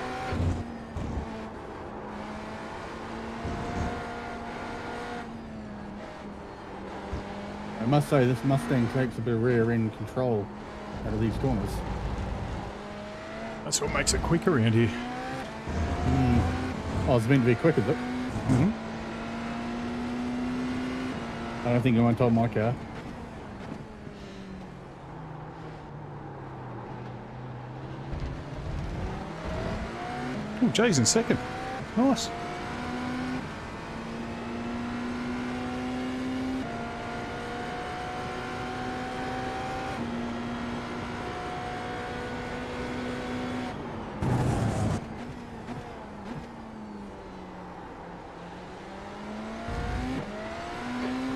I must say, this Mustang takes a bit of rear end control out of these corners. That's what makes it quicker around here. Oh, it's meant to be quick, is it? Mm-hmm. I don't think anyone told my car. Oh, Jay's in second. Nice.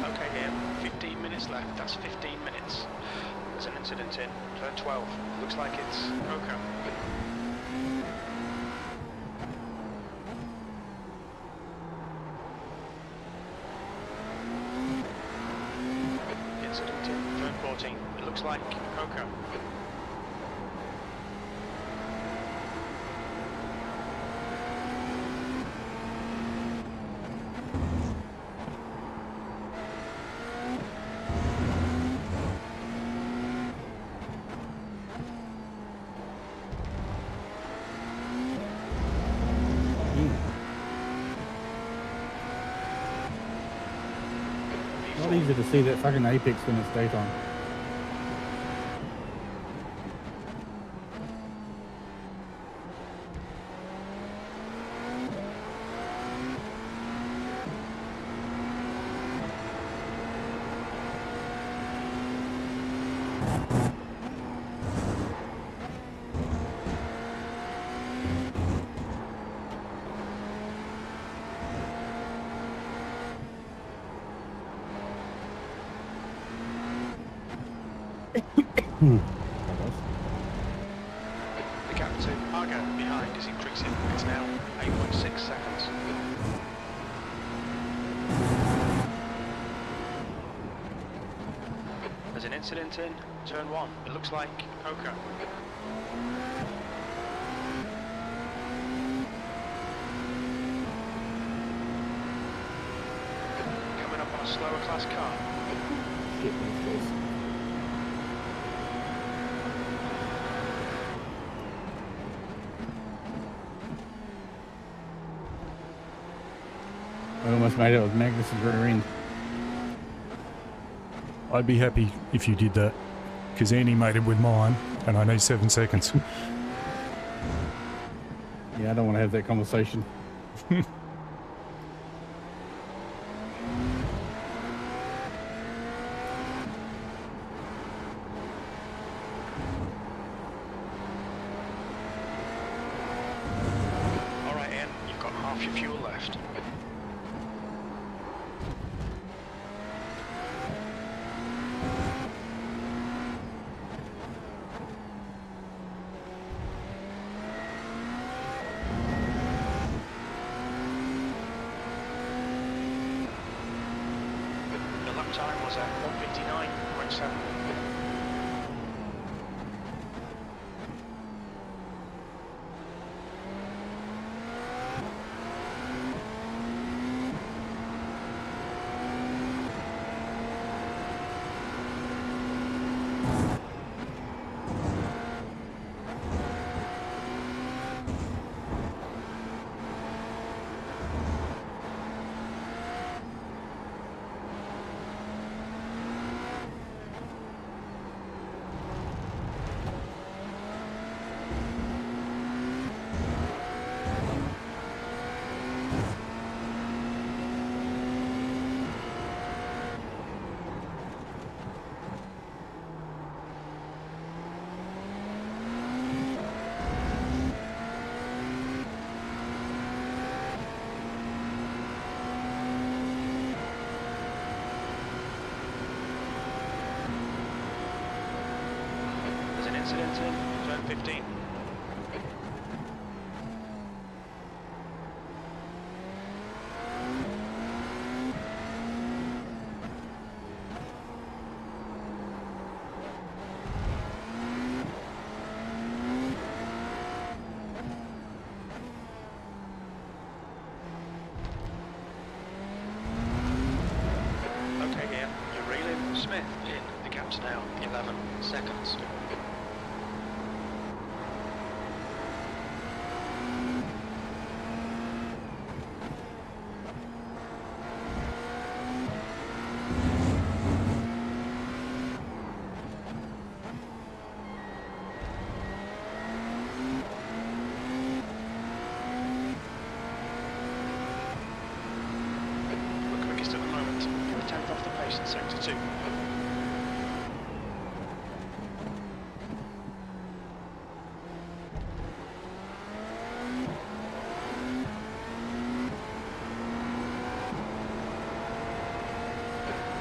Okay, Ian. 15 minutes left. That's 15 minutes. There's an incident in turn 12. Looks like it's COTA. Incident in turn 14. It looks like COTA. Not easy to see that fucking apex when it's daytime. The gap to Argo behind is increasing. It's now 8.6 seconds. There's an incident in turn 1. It looks like COTA. Coming up on a slower class car. Shit, that's close. I almost made it with Magnus's rear end. I'd be happy if you did that, because Andy made it with mine, and I need 7 seconds. Yeah, I don't want to have that conversation. Alright, Ian, you've got half your fuel left. The lap time was at 1:59.7. There's an incident in turn 15. Okay, Ian, you're reeling Smith in. The gap's now 11 seconds. We're quickest at the moment. You're a tenth off the pace in sector 2.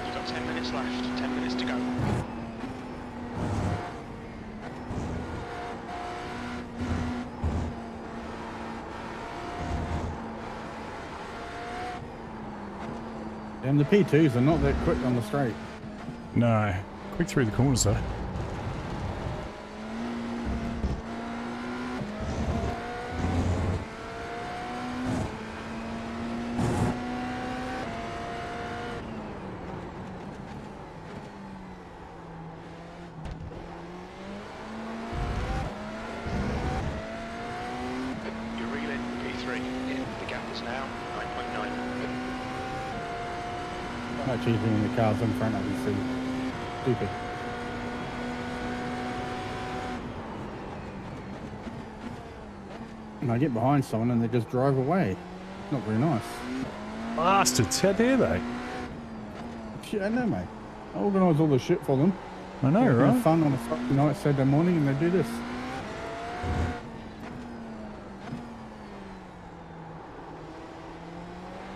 You've got 10 minutes left, 10 minutes to go. Damn, the P2s are not that quick on the straight. No. Quick through the corners, though. You're reeling P3 in. The gap is now 9.9. Much easier when the car's in front of you, see. Stupid. And I get behind someone and they just drive away. Not very nice. Bastards, how dare they? Shit, I know, mate. I organise all the shit for them. I know, They're having right? fun on a Friday night, Saturday morning, and they do this.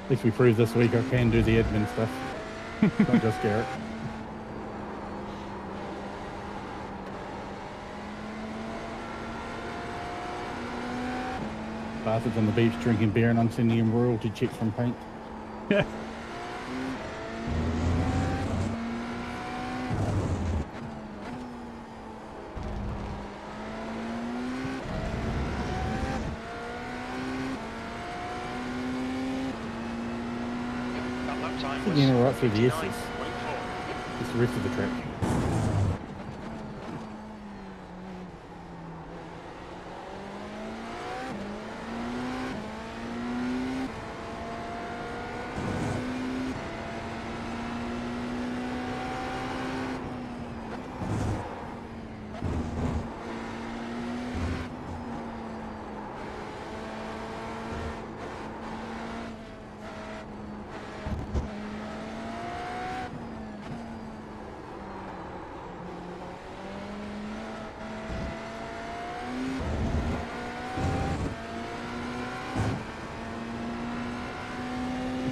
At least we proved this week I can do the admin stuff. Not just Garrett. Bastards on the beach drinking beer and I'm sending him royalty checks from paint. Yeah. That lap time was Getting right through the S's. 59.4. Just the rest of the track.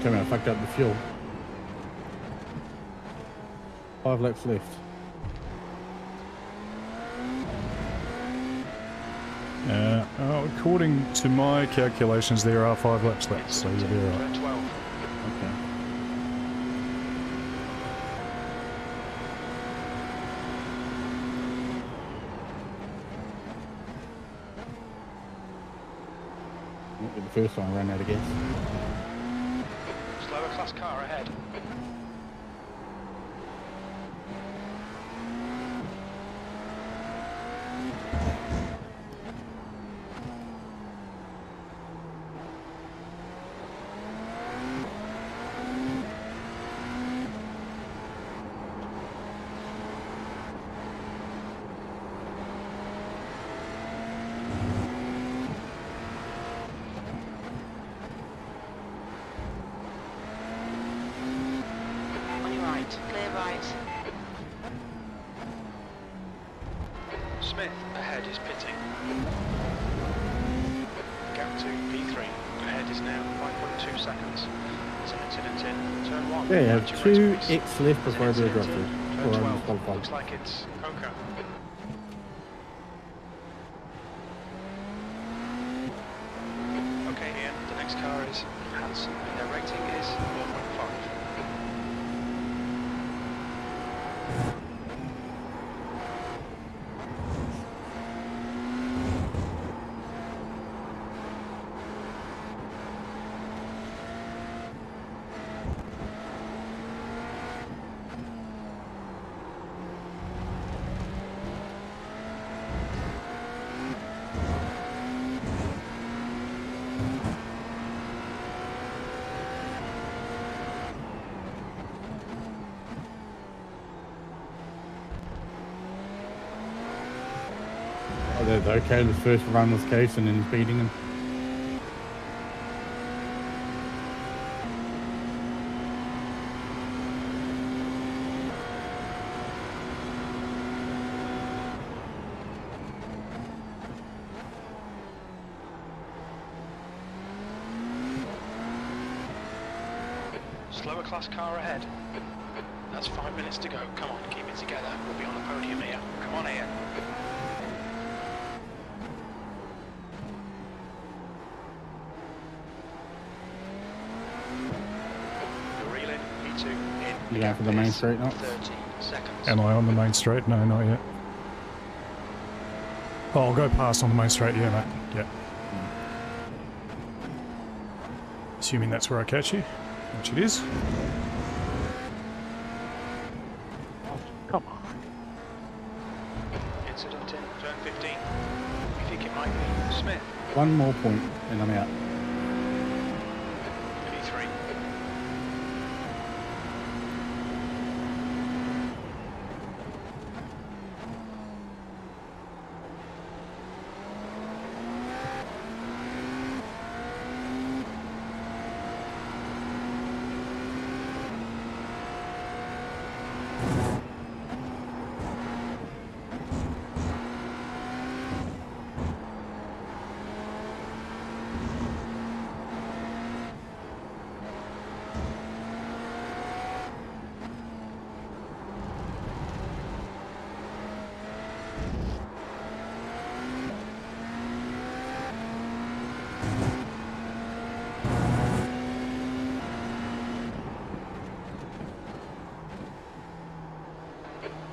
tell me I fucked up the fuel. 5 laps left. According to my calculations, there are 5 laps left, so you'll be alright. Okay. Won't be the first time I ran out of gas. Slower class car ahead. On your right, clear right. Smith ahead is pitting. Gap to P3. Ahead is now 5.2 seconds. There's an incident in turn 1. Yeah, you have Watch your 2 race pace. X left before I do a drop through. Turn Or I'm 12. disqualified. Looks like it's COTA. Okay, Ian, the next car is Hanson. Their rating is 4.5. Oh, that's okay. The first run was case and then he's beating him. Slower class car ahead. That's 5 minutes to go. Come on, keep it together. We'll be on the podium here. Come on, Ian. You're reeling. P2 in. You going for the main straight now? 30 seconds. Am I on the main straight? No, not yet. Oh, I'll go past on the main straight, yeah, mate. Yeah. Assuming that's where I catch you, which it is. Come on. Incident in turn 15. You think it might be Smith? One more point and I'm out. P3.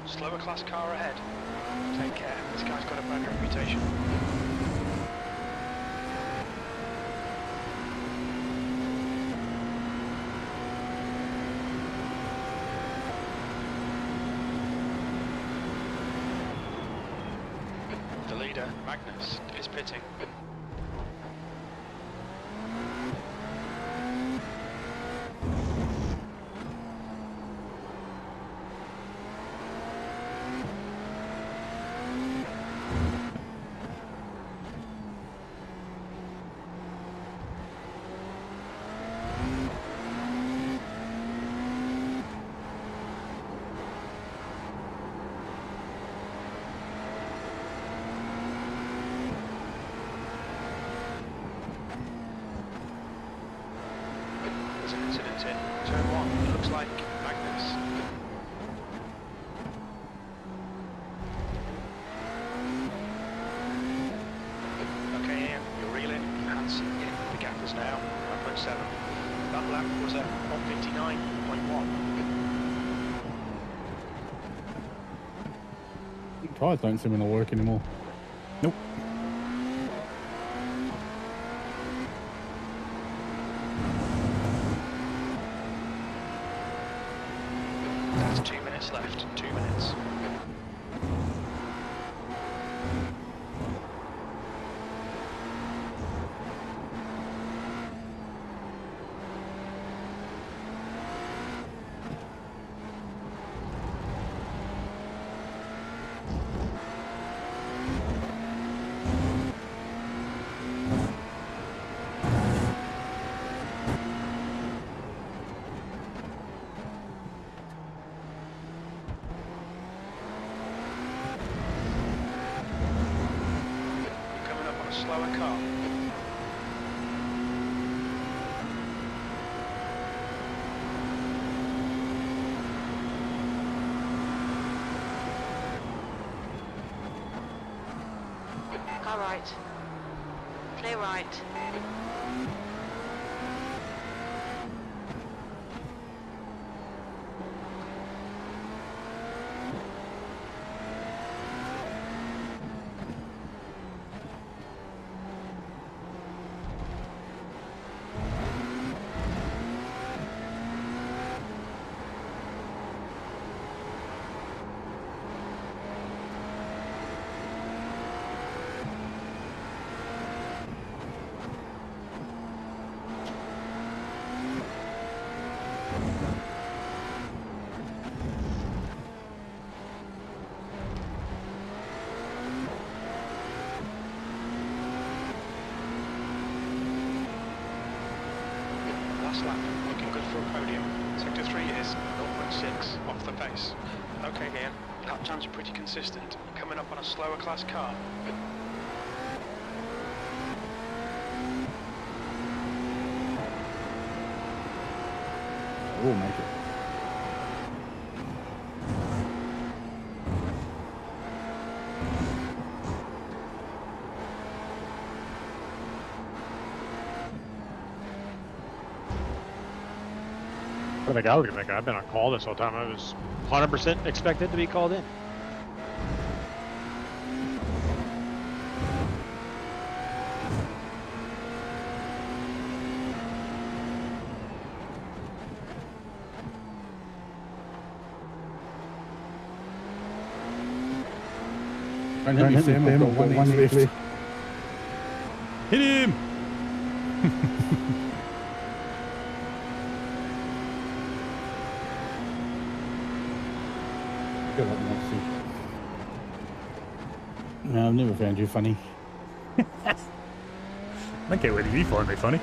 Slower class car ahead. Take care. This guy's got a bad reputation. The leader, Magnus, is pitting. in. Turn 1, it looks like Magnus. Okay, Ian, you're reeling. Hands in the gappers now. 1.7. That lap was at 159.1. Tires don't seem to work anymore. Nope. That's 2 minutes left. 2 minutes. Slower car. Car right. Clear right. Last lap, looking good for a podium. Sector 3 is 0.6 off the pace. Okay, Ian, lap times are pretty consistent. Coming up on a slower class car. We'll make it. I think I was gonna make it. I've been on call this whole time. I was 100% expected to be called in. Don't hit me, Sam. I've got one left. Hit him! Good luck, Moxie. No, I've never found you funny. I don't care whether you find me funny.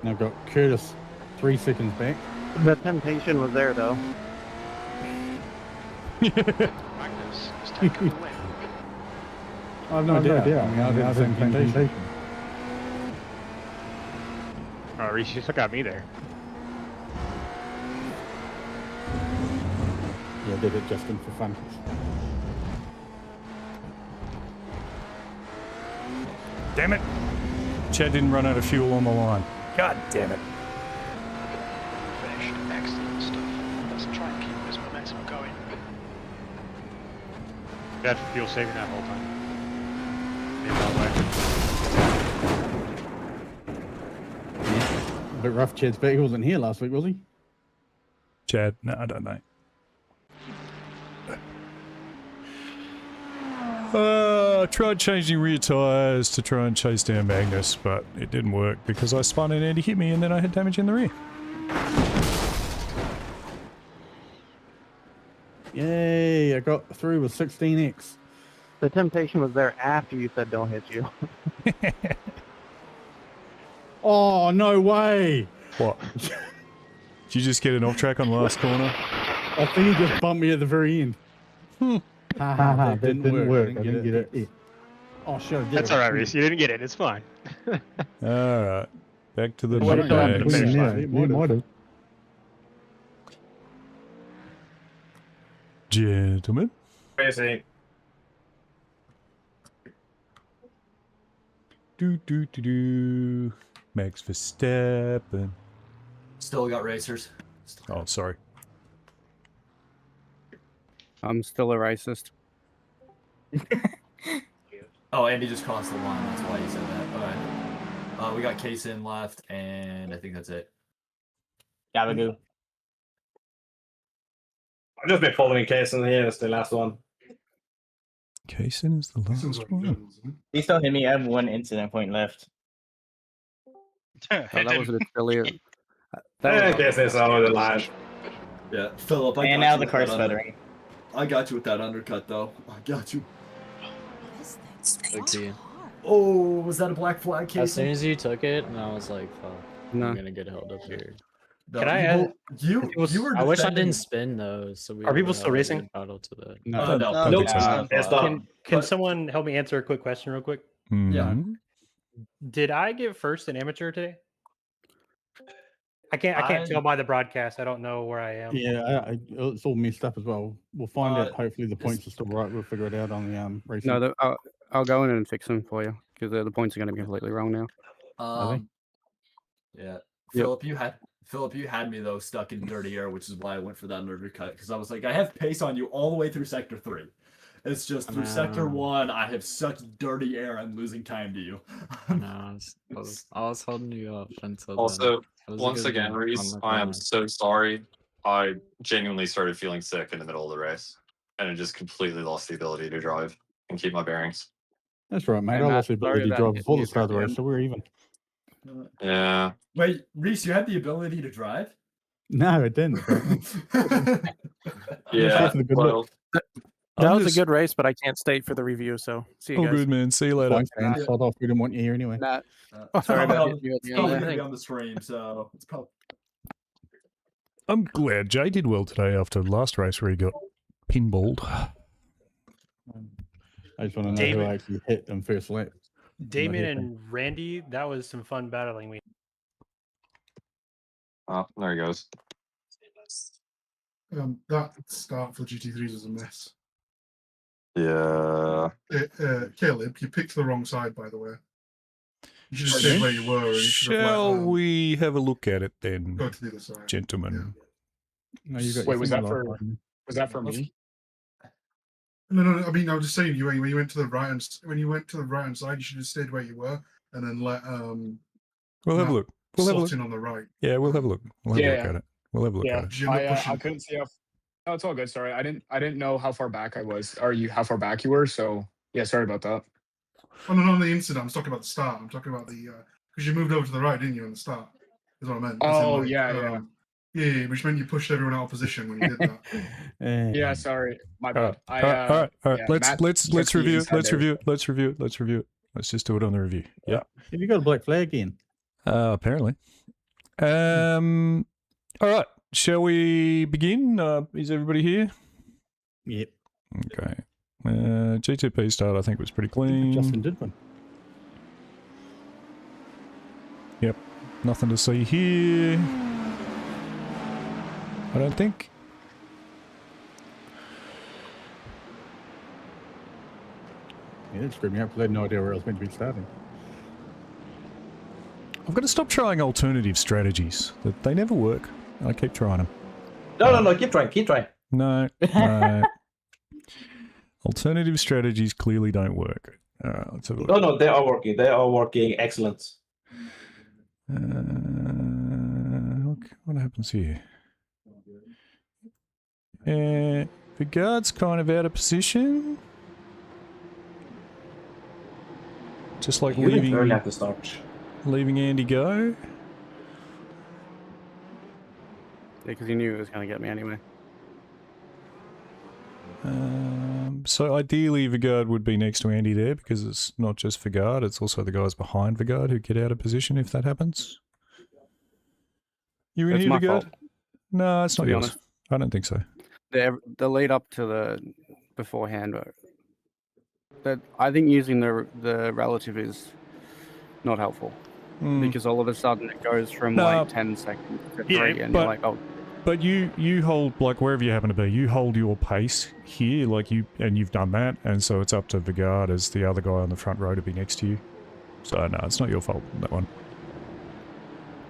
Now I've got Curtis 3 seconds back. The temptation was there, though. Magnus has taken the win. I have no doubt. I mean, I've had the same temptation. Oh, Reese, you still got me there. Yeah, I did it, Justin, for fun. Damn it! Chad didn't run out of fuel on the line. God damn it. Finished. Excellent stuff. Let's try and keep this momentum going. Bad for fuel saving that whole time. A bit rough, Chad's back. He wasn't here last week, was he? Chad? No, I don't know. I tried changing rear tyres to try and chase down Magnus, but it didn't work because I spun and Andy hit me and then I had damage in the rear. Yay, I got through with 16x. The temptation was there after you said don't hit you. Oh, no way! What? Did you just get an off track on the last corner? I I think he just bumped me at the very end. That didn't work. I didn't get it. Oh, sure. That's all right, Reese. You didn't get it. It's fine. All right. Back to the What if back. the finish line? You might have. Gentlemen. Crazy. Do. Max Verstappen. Still got racers. Oh, sorry. I'm still a racist. Oh, Andy just crossed the line. That's why he said that. All right. We got Kaysen left, and I think that's it. Gabagoo. I've just been following Kaysen here. It's the last one. Kaysen is the last one. He still hit me. I have 1 incident point left. That was a bit silly. Kaysen's over the line. Yeah, Philip. And now the car's feathering. I got you with that undercut, though. I got you. Okay. Oh, was that a black flag, Kaysen? As soon as you took it, and I was like, fuck, No. I'm gonna get held up here. No, Can I add? You were. I wish I defending- didn't spin those. So we Are people would still have a racing? good battle to that. No. Nope. It's not. Can someone help me answer a quick question real quick? Yeah. Did I get first in amateur today? I can't tell by the broadcast. I don't know where I am. Yeah, it's all messed up as well. We'll find out. Hopefully the points are still right. We'll figure it out on the racing. No, I'll go in and fix them for you because the points are going to be completely wrong now. Yeah. Philip, you had me though stuck in dirty air, which is why I went for that undercut because I was like, I have pace on you all the way through sector 3. It's just through sector 1, I have such dirty air. I'm losing time to you. No, I was holding you up until Also, then. It was a once good again, one Reese, on the I am corner. so sorry. I genuinely started feeling sick in the middle of the race, and I just completely lost the ability to drive and keep my bearings. That's right, mate. Hey, I Matt, lost the ability to sorry drive about before the hitting start of the you race, so we're even. Yeah. Wait, Reese, you had the ability to drive? No, it didn't. Yeah. Well, That was a good race, but I can't stay for the review, so see you Oh, guys. good, man. See you later. Fine, sold off. We didn't want you here anyway. Matt, Sorry about It's you at the probably end. going to be on the stream, so it's probably. I'm glad Jay did well today after last race where he got pinballed. I just want to know who actually hit them first lap. Damon and Randy, that was some fun battling. oh, there he goes. That start for GT3s was a mess. Yeah. Caleb, you picked the wrong side, by the way. You should have stayed where you were. And you should have Shall let, we have a look at it then, go to the other side. gentlemen? No, you got Wait, your was finger that for locked on. was that for me? No. I mean, I was just saying, when you went to the right hand, side, you should have stayed where you were, and then let We'll have a look. We'll have a look. slot in on the right. Yeah, we'll have a look. We'll have a look Yeah. at it. We'll have a look Yeah, at it. Did you end up I pushing? couldn't see how. No, it's all good. Sorry, I didn't know how far back I was. Or how far back you were. So yeah, sorry about that. Oh no, not the incident. I'm talking about the start. I'm talking about the because you moved over to the right, didn't you, in the start? Is what I meant. As in, Oh like, yeah. Yeah, which meant you pushed everyone out of position when you did that. Yeah, sorry, my All bad. right, all right. Yeah, Let's Matt let's gets review. the It. inside Let's there. review. It. Let's review. It. Let's review. It. Let's just do it on the review. Yeah. Have you got a black flag in? Apparently. All right. Shall we begin? Is everybody here? Yep. Okay. GTP start, I think, was pretty clean. Justin did one. Yep. Nothing to see here. I don't think. Yeah, it screwed me up because I had no idea where I was meant to be starting. I've got to stop trying alternative strategies. They never work. I keep trying them. No. Keep trying. No. Alternative strategies clearly don't work. All right, let's have a look. No, they are working. They are working excellent. What happens here? The guard's kind of out of position. Just like leaving at the start. Leaving Andy go. Yeah, because he knew it was going to get me anyway. So ideally Vigard would be next to Andy there because it's not just Vigard, it's also the guys behind Vigard who get out of position if that happens. You in It's here, my Vigard? fault. No, it's not be yours. honest. I don't think so. the lead up to the beforehand. That I think using the relative is not helpful because all of a sudden it goes from like 10 seconds to 3, and you're like, oh. But you hold, like, wherever you happen to be, you hold your pace here, like you've done that, and so it's up to Vigard as the other guy on the front row to be next to you. So no, it's not your fault, that one.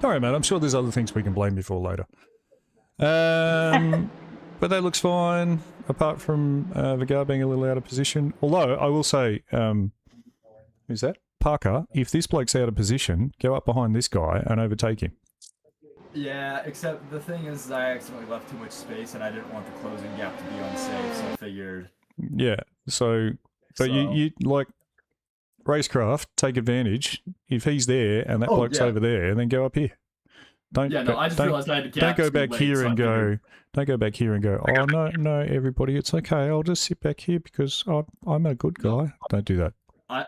Alright, man, I'm sure there's other things we can blame you for later. But that looks fine, apart from Vigard being a little out of position. Although, I will say, who's that? Parker, if this bloke's out of position, go up behind this guy and overtake him. Yeah, except the thing is I accidentally left too much space and I didn't want the closing gap to be unsafe, so I figured... Yeah, so... But you like, racecraft, take advantage. If he's there and that bloke's over there, then go up here. I just realized I had to don't go back here and go... Don't go back here and go, oh, no, everybody, it's okay. I'll just sit back here because I'm a good guy. Don't do that. I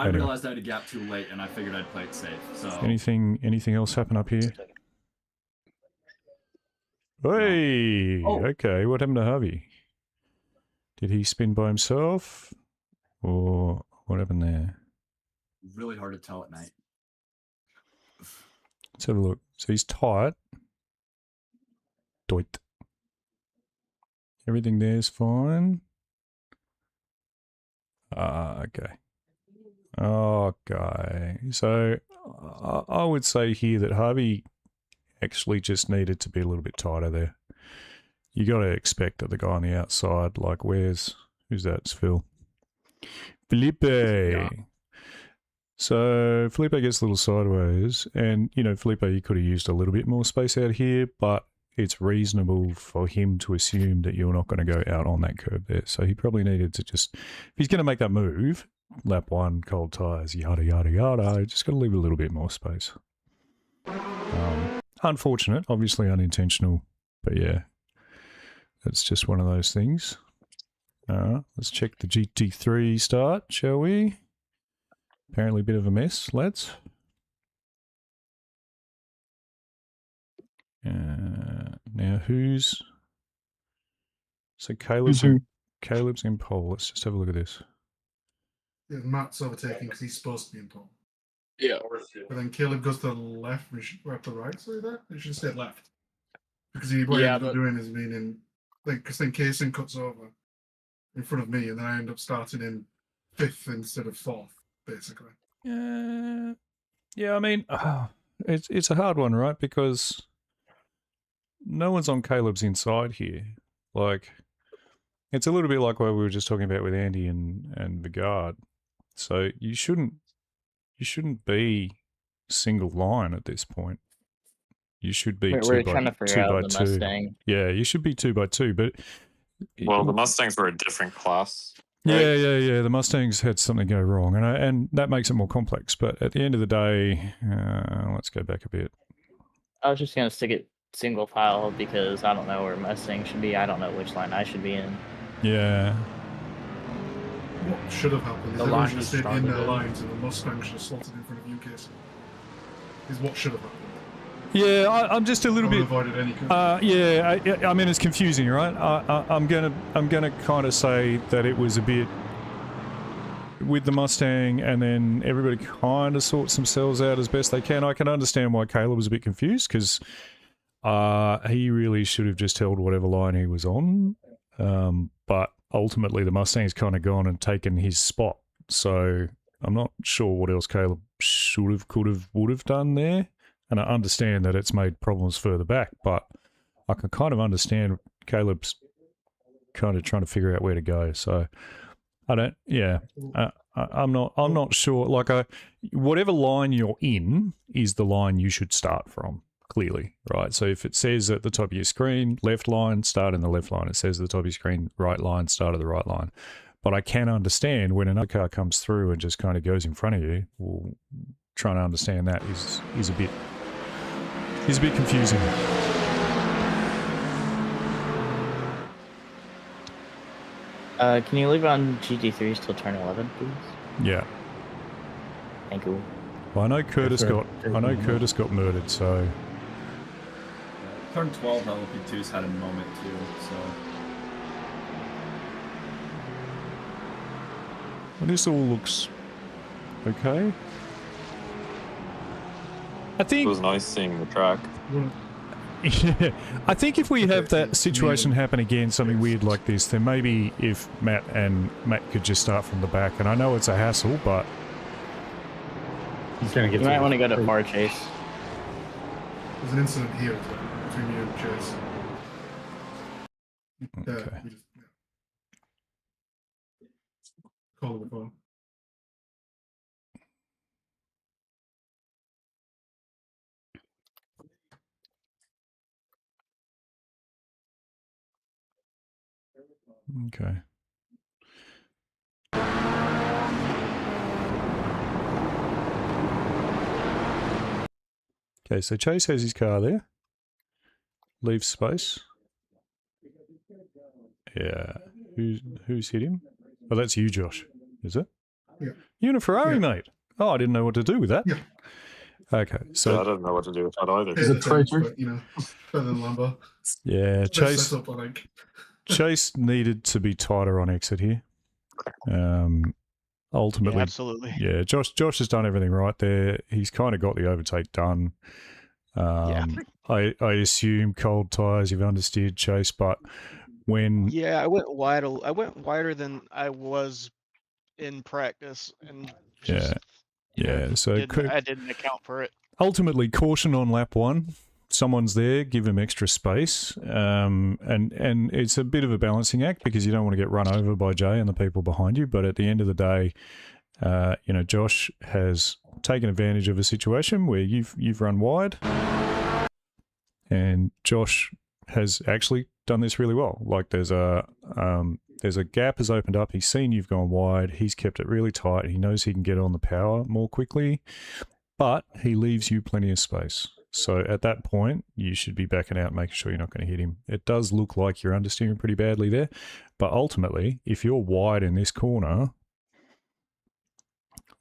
realized I had a gap too late and I figured I'd play it safe, so... Anything else happen up here? Hey, okay, what happened to Harvey? Did he spin by himself? Or what happened there? Really hard to tell at night. Let's have a look. So he's tight. Doit. Everything there's fine. Okay. Okay. So I would say here that Harvey actually just needed to be a little bit tighter there. You got to expect that the guy on the outside, like, who's that? It's Phil. Felipe. Yeah. So Felipe gets a little sideways, and, you know, Felipe, you could have used a little bit more space out here, but it's reasonable for him to assume that you're not going to go out on that curb there. So he probably needed to just, if he's going to make that move, lap 1, cold tyres, yada, yada, yada, just got to leave a little bit more space. Unfortunate, obviously unintentional, but yeah, that's just one of those things. Let's check the GT3 start, shall we? Apparently a bit of a mess, lads. Now who's... So Caleb's in pole. Let's just have a look at this. Yeah, Matt's overtaking because he's supposed to be in pole. Yeah. But then Caleb goes to the left, we're up the right side there? He should have stayed left. Because what he ended up doing is being in... Because then Kaysen cuts over in front of me, and then I end up starting in 5th instead of 4th, basically. Yeah, I mean, it's a hard one, right? Because no one's on Caleb's inside here. Like, it's a little bit like what we were just talking about with Andy and Vigard. So you shouldn't be single line at this point. You should be we're trying to figure out the Mustang. Yeah, you should be 2x2, but... Well, the Mustangs were a different class. Right? Yeah. The Mustangs had something go wrong, and that makes it more complex. But at the end of the day, let's go back a bit. I was just going to stick it single file because I don't know where Mustang should be. I don't know which line I should be in. Yeah. What should have happened is everyone should have stayed in their lines and the Mustang should have slotted in front of you, Casey. Is what should have happened. Yeah, I'm just a little bit. Avoided any I mean, it's confusing, right? I'm gonna kind of say that it was a bit with the Mustang, and then everybody kind of sorts themselves out as best they can. I can understand why Caleb was a bit confused because he really should have just held whatever line he was on, but ultimately the Mustang's kind of gone and taken his spot. So I'm not sure what else Caleb should have, could have, would have done there. And I understand that it's made problems further back, but I can kind of understand Caleb's kind of trying to figure out where to go. So I don't, I'm not sure. Like, whatever line you're in is the line you should start from, clearly, right? So if it says at the top of your screen, left line, start in the left line. It says at the top of your screen, right line, start at the right line. But I can understand when another car comes through and just kind of goes in front of you. Well, trying to understand that is a bit confusing. Can you leave on GT3s till turn 11, please? Yeah. Thank you. Well, I know Curtis got murdered, so. Turn 12 LP2's had a moment too, so. Well, this all looks okay. I think It was nice seeing the track. yeah, I think if we have that situation happen again, something weird like this, then maybe if Matt could just start from the back, and I know it's a hassle, but he's gonna get. You might want to go to far chase. There's an incident here between you and Chase. Okay. We just, call the phone. Okay. Okay, so Chase has his car there. Leaves space. Yeah. Who's hit him? Oh, that's you, Josh. Is it? Yeah. You in a Ferrari, mate? Oh, I didn't know what to do with that. Yeah. Okay, so... Yeah, I don't know what to do with that either. It's a treasure. But, you know, better than Lambo. Yeah, Chase... Setup, I think. Chase needed to be tighter on exit here. Ultimately, Yeah, absolutely. Yeah, Josh has done everything right there. He's kind of got the overtake done. Yeah. I assume cold tires. You've understeered, Chase, but when Yeah, I went wide. I went wider than I was in practice, and just, so I didn't account for it. ultimately caution on lap one. Someone's there, give him extra space, and it's a bit of a balancing act because you don't want to get run over by Jay and the people behind you. But at the end of the day, Josh has taken advantage of a situation where you've run wide, and Josh has actually done this really well. Like there's a gap has opened up. He's seen you've gone wide. He's kept it really tight. He knows he can get on the power more quickly, but he leaves you plenty of space. So at that point, you should be backing out, making sure you're not going to hit him. It does look like you're understeering pretty badly there, but ultimately, if you're wide in this corner,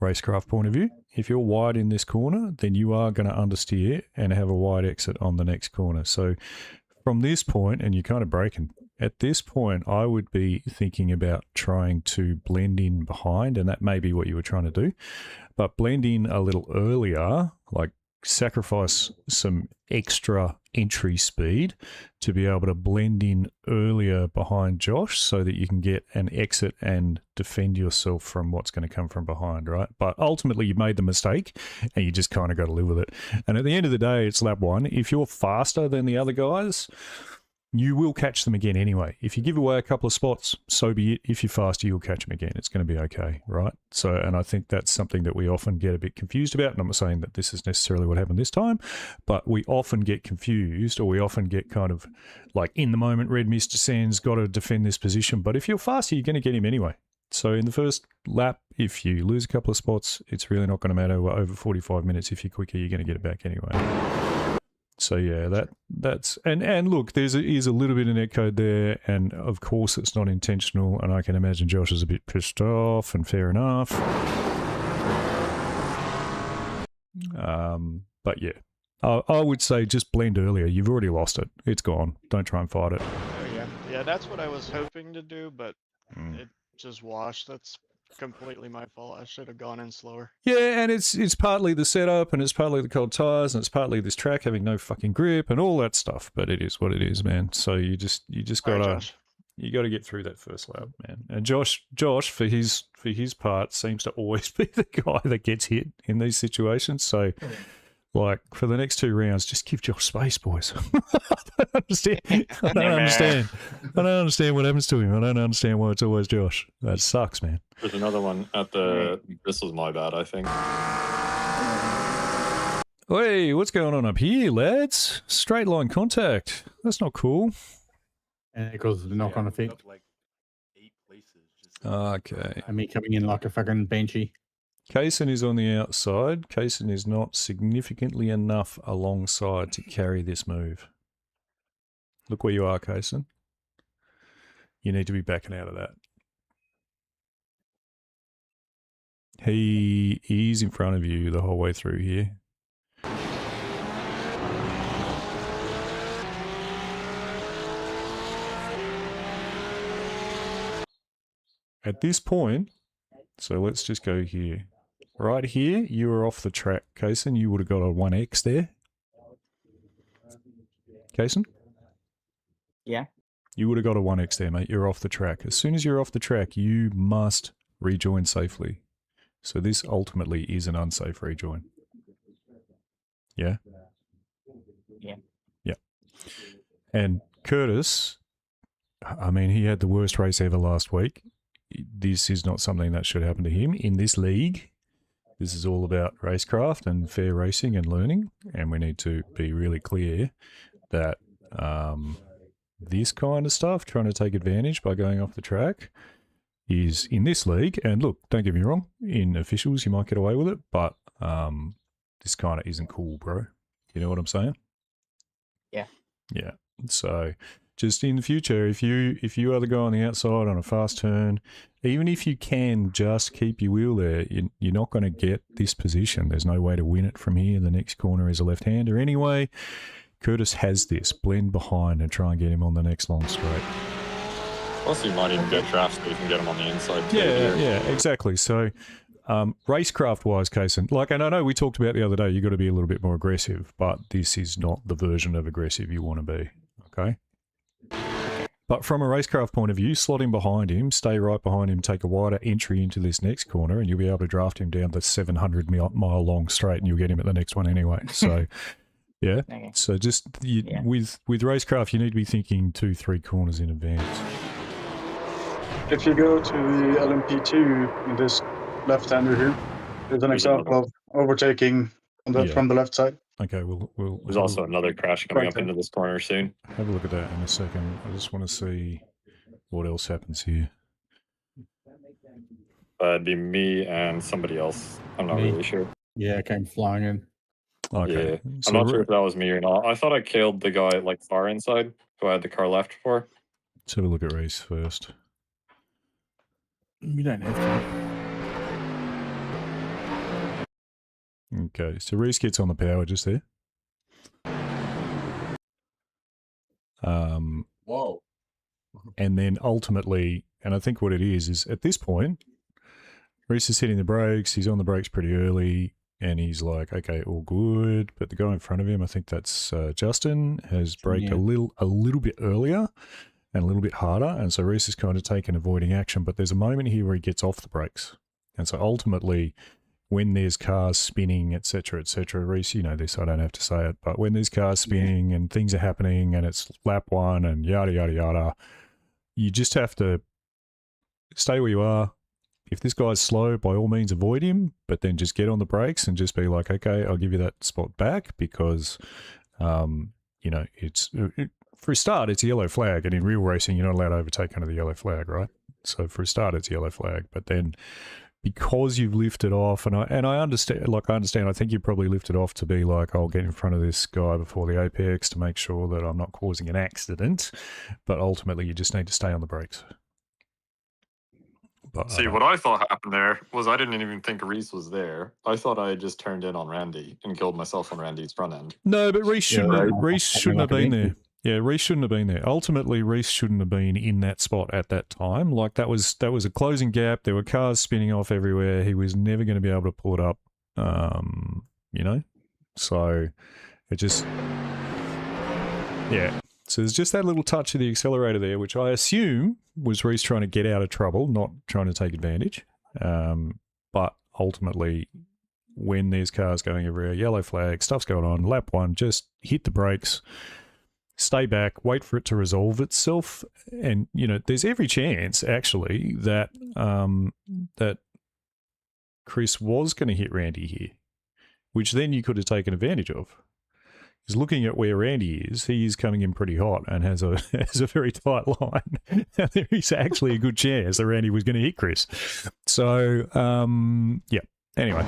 racecraft point of view, if you're wide in this corner, then you are going to understeer and have a wide exit on the next corner. So from this point, and you're kind of braking, at this point, I would be thinking about trying to blend in behind, and that may be what you were trying to do, but blend in a little earlier, like sacrifice some extra entry speed to be able to blend in earlier behind Josh so that you can get an exit and defend yourself from what's going to come from behind, right? But ultimately you made the mistake and you just kind of got to live with it. And at the end of the day, it's lap one. If you're faster than the other guys, you will catch them again anyway. If you give away a couple of spots, so be it. If you're faster, you'll catch them again. It's going to be okay, right? So, and I think that's something that we often get a bit confused about. And I'm not saying that this is necessarily what happened this time, but we often get confused, or we often get kind of like in the moment, red mist descends, got to defend this position. But if you're faster, you're going to get him anyway. So in the first lap, if you lose a couple of spots, it's really not going to matter. Over 45 minutes, if you're quicker, you're going to get it back anyway. So yeah, that's and look, is a little bit of netcode there, and of course it's not intentional, and I can imagine Josh is a bit pissed off, and fair enough. But yeah, I would say just blend earlier. You've already lost it; it's gone. Don't try and fight it. Yeah, that's what I was hoping to do, but it just washed. That's completely my fault. I should have gone in slower. Yeah, and it's partly the setup, and it's partly the cold tires, and it's partly this track having no fucking grip and all that stuff. But it is what it is, man. So you just gotta get through that first lap, man. And Josh for his part seems to always be the guy that gets hit in these situations. So like for the next 2 rounds, just give Josh space, boys. I don't understand what happens to him. I don't understand why it's always Josh. That sucks, man. There's another one at the... This was my bad, I think. Hey, what's going on up here, lads? Straight line contact. That's not cool. And it causes the knock-on effect. Okay. I mean, coming in like a fucking benchy. Kaysen is on the outside. Kaysen is not significantly enough alongside to carry this move. Look where you are, Kaysen. You need to be backing out of that. He is in front of you the whole way through here. At this point, So let's just go here. Right here, you were off the track, Kaysen. You would have got a 1x there. Kaysen? Yeah. You would have got a 1x there, mate. You're off the track. As soon as you're off the track, you must rejoin safely. So this ultimately is an unsafe rejoin. Yeah? Yeah. Yeah. And Curtis, I mean, he had the worst race ever last week. This is not something that should happen to him. In this league, this is all about racecraft and fair racing and learning, and we need to be really clear that this kind of stuff, trying to take advantage by going off the track, is in this league. And look, don't get me wrong, in officials you might get away with it, but this kind of isn't cool, bro. You know what I'm saying? Yeah. Yeah. So just in the future, if you are the guy on the outside on a fast turn, even if you can just keep your wheel there, you're not going to get this position. There's no way to win it from here. The next corner is a left-hander anyway. Curtis has this. Blend behind and try and get him on the next long straight. Plus, you might even get drafts so you can get him on the inside too. Yeah, exactly. So, racecraft-wise, Kaysen, and I know we talked about the other day, you got to be a little bit more aggressive, but this is not the version of aggressive you want to be. Okay. But from a racecraft point of view, slot him behind him, stay right behind him, take a wider entry into this next corner, and you'll be able to draft him down the 700-mile long straight, and you'll get him at the next one anyway. So, yeah. Okay. So just with racecraft, you need to be thinking 2-3 corners in advance. If you go to the LMP2 in this left-hander here, there's an example of overtaking from the left side. Okay, we'll There's also another crash coming up into this corner soon. Have a look at that in a second. I just want to see what else happens here. It'd be me and somebody else. I'm not really sure. Yeah, I came flying in. Okay. Yeah. I'm not sure if that was me or not. I thought I killed the guy far inside who I had the car left for. Let's have a look at race first. You don't have to. Okay, so Reese gets on the power just there. Whoa. And then ultimately, and I think what it is at this point, Reese is hitting the brakes, he's on the brakes pretty early, and he's like, okay, all good. But the guy in front of him, I think that's Justin, has braked a little bit earlier and a little bit harder. And so Reese is kind of taking avoiding action, but there's a moment here where he gets off the brakes. And so ultimately, when there's cars spinning, etc., Reese, you know this, I don't have to say it, but when there's cars spinning and things are happening and it's lap one and yada, yada, yada, you just have to stay where you are. If this guy's slow, by all means avoid him, but then just get on the brakes and just be like, okay, I'll give you that spot back because, it's, for a start, it's a yellow flag, and in real racing, you're not allowed to overtake under the yellow flag, right? So for a start, it's a yellow flag, but then because you've lifted off, and I understand, I think you probably lifted off to be like, I'll get in front of this guy before the apex to make sure that I'm not causing an accident, but ultimately you just need to stay on the brakes. But, See, what I thought happened there was I didn't even think Reese was there. I thought I had just turned in on Randy and killed myself on Randy's front end. No, but Reese shouldn't have been there. Yeah, Reese shouldn't have been there. Ultimately, Reese shouldn't have been in that spot at that time. Like that was a closing gap. There were cars spinning off everywhere. He was never going to be able to pull it up. So it just, yeah. So there's just that little touch of the accelerator there, which I assume was Reese trying to get out of trouble, not trying to take advantage. But ultimately, when there's cars going everywhere, yellow flag, stuff's going on, lap one, just hit the brakes, stay back, wait for it to resolve itself. And, there's every chance, actually, that that Chris was going to hit Randy here, which then you could have taken advantage of. Because looking at where Randy is, he is coming in pretty hot and has a very tight line. There is actually a good chance that Randy was going to hit Chris. So, yeah. Anyway.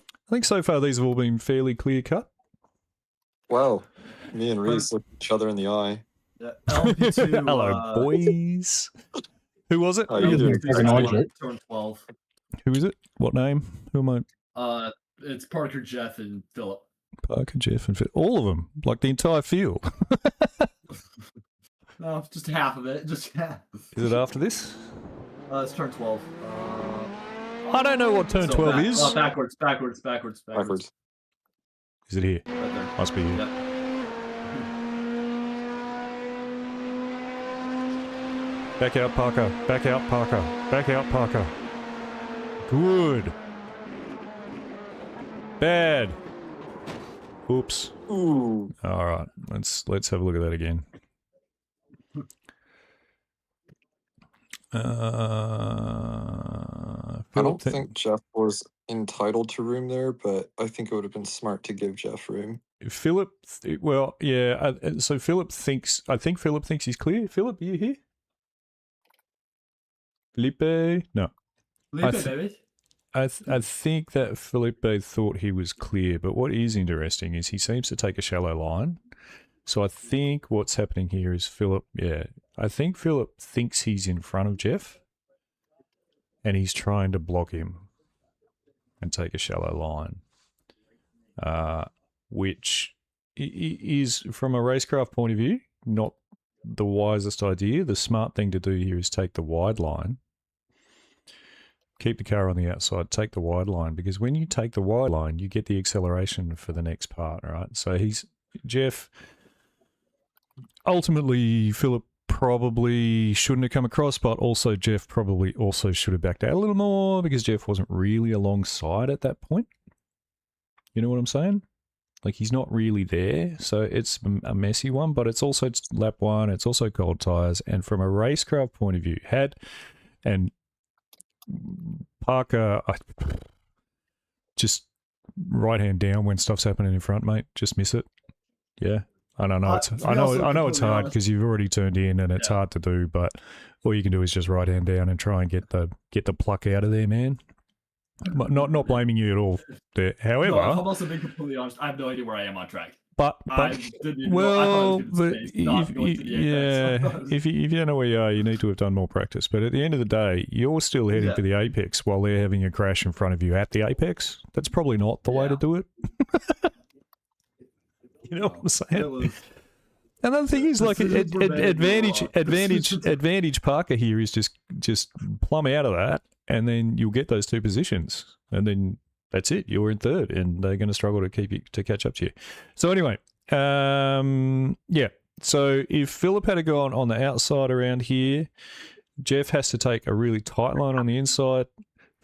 I think so far these have all been fairly clear cut. Wow. Me and Reese looked each other in the eye. Yeah, LP2, Hello, boys. Who was it? How you doing? Turn 12. Who is it? What name? Who am I? It's Parker, Jeff, and Philip. Parker, Jeff, and Philip. All of them. Like the entire field. No, just half of it. Just half. Is it after this? It's turn 12. I don't know what turn 12 back, is. Backwards. Is it here? Right there. Must be here. Yep. Back out, Parker. Back out, Parker. Back out, Parker. Good. Bad. Oops. Ooh. All right. Let's have a look at that again. I don't think Jeff was entitled to room there, but I think it would have been smart to give Jeff room. Philip, well, yeah. So Philip thinks. I think Philip thinks he's clear. Philip, are you here? Felipe, no. Felipe, baby. I think that Felipe thought he was clear, but what is interesting is he seems to take a shallow line. So I think what's happening here is Philip, I think Philip thinks he's in front of Jeff, and he's trying to block him and take a shallow line, which is, from a racecraft point of view, not the wisest idea. The smart thing to do here is take the wide line. Keep the car on the outside, take the wide line, because when you take the wide line, you get the acceleration for the next part, right? So Jeff, ultimately, Philip probably shouldn't have come across, but also Jeff probably also should have backed out a little more because Jeff wasn't really alongside at that point. You know what I'm saying? Like, he's not really there, so it's a messy one, but it's also lap one, it's also cold tyres, and from a racecraft point of view, Parker, just right hand down when stuff's happening in front, mate. Just miss it. Yeah, I don't know. I know it's hard because you've already turned in, and it's hard to do. But all you can do is just right hand down and try and get the pluck out of there, man. Not blaming you at all there. However, no, I'm also being completely honest. I have no idea where I am on track. But if you don't know where you are, you need to have done more practice. But at the end of the day, you're still heading to the apex while they're having a crash in front of you at the apex. That's probably not the way to do it. You know what I'm saying? Another thing is, like, advantage Parker here is just plumb out of that, and then you'll get those two positions, and then that's it. You're in third, and they're going to struggle to catch up to you. So anyway, yeah. So if Philip had gone on the outside around here, Jeff has to take a really tight line on the inside.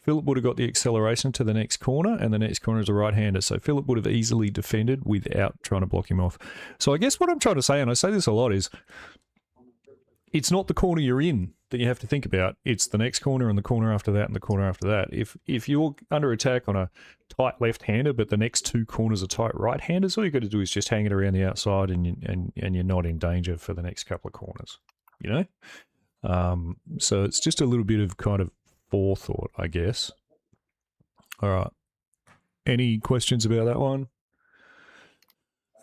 Philip would have got the acceleration to the next corner, and the next corner is a right-hander. So Philip would have easily defended without trying to block him off. So I guess what I'm trying to say, and I say this a lot, is it's not the corner you're in that you have to think about. It's the next corner and the corner after that and the corner after that. If you're under attack on a tight left-hander, but the next two corners are tight right-handers, all you got to do is just hang it around the outside, and you're not in danger for the next couple of corners. You know, so it's just a little bit of kind of forethought, I guess. All right. Any questions about that one?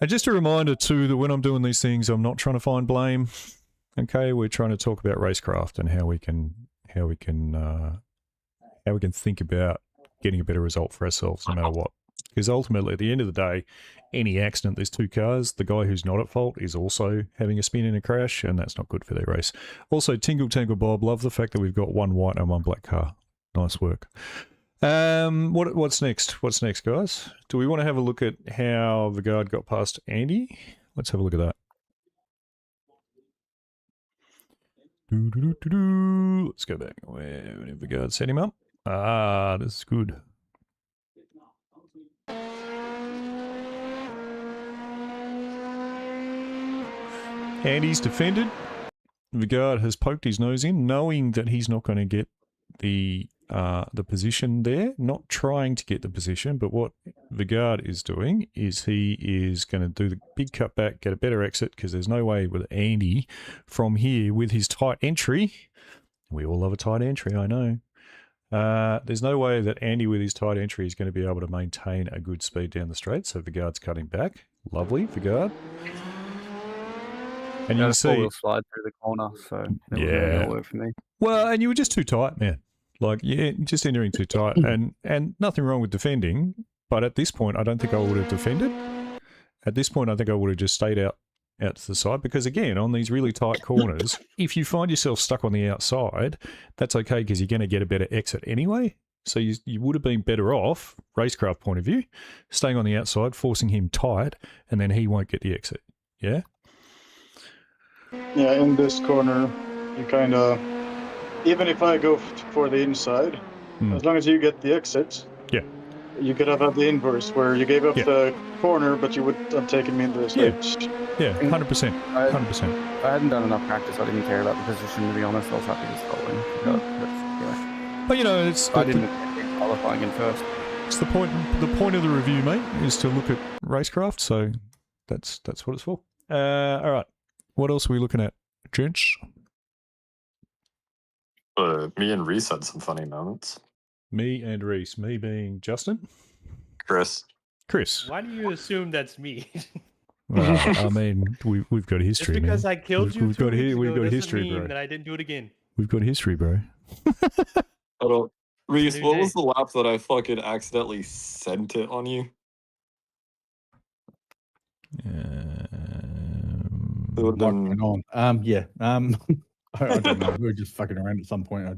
And just a reminder too that when I'm doing these things, I'm not trying to find blame. Okay, we're trying to talk about racecraft and how we can think about getting a better result for ourselves, no matter what. Because ultimately, at the end of the day, any accident, there's two cars. The guy who's not at fault is also having a spin in a crash, and that's not good for their race. Also, Tingle Tangle Bob, love the fact that we've got one white and one black car. Nice work. What's next? What's next, guys? Do we want to have a look at how Vigard got past Andy? Let's have a look at that. Let's go back. Where did Vigard set him up? Ah, this is good. Andy's defended. Vigard has poked his nose in, knowing that he's not going to get the position there. Not trying to get the position, but what Vigard is doing is he is going to do the big cut back, get a better exit, because there's no way with Andy from here with his tight entry. We all love a tight entry, I know. There's no way that Andy with his tight entry is going to be able to maintain a good speed down the straight, so Vigard's cutting back. Lovely, Vigard. And you can see four-wheel slide through the corner, so that wasn't gonna work for me. Well, and you were just too tight, man. Like, yeah, just entering too tight, and nothing wrong with defending. But at this point, I don't think I would have defended. At this point, I think I would have just stayed out out to the side, because again, on these really tight corners, if you find yourself stuck on the outside, that's okay because you're going to get a better exit anyway. So you would have been better off, racecraft point of view, staying on the outside, forcing him tight, and then he won't get the exit. Yeah? Yeah, in this corner, you kind of, even if I go for the inside, as long as you get the exit, yeah, you could have had the inverse where you gave up the corner, but you would have taken me into the stage. Yeah, 100%. 100%. I hadn't done enough practice. I didn't care about the position, to be honest. I was happy just following. But, you know, it's... I didn't qualifying in first. It's the point of the review, mate, is to look at racecraft, so that's what it's for. All right. What else are we looking at, gents? Me and Reese had some funny moments. Me and Reese. Me being Justin? Chris. Why do you assume that's me? Well, I mean, we've got history. Just because man. I killed you we've got history, mean bro. that I didn't do it again. We've got history, bro. Hold on. Reese, what was the lap that I fucking accidentally sent it on you? What's going on? I don't know. We were just fucking around at some point. I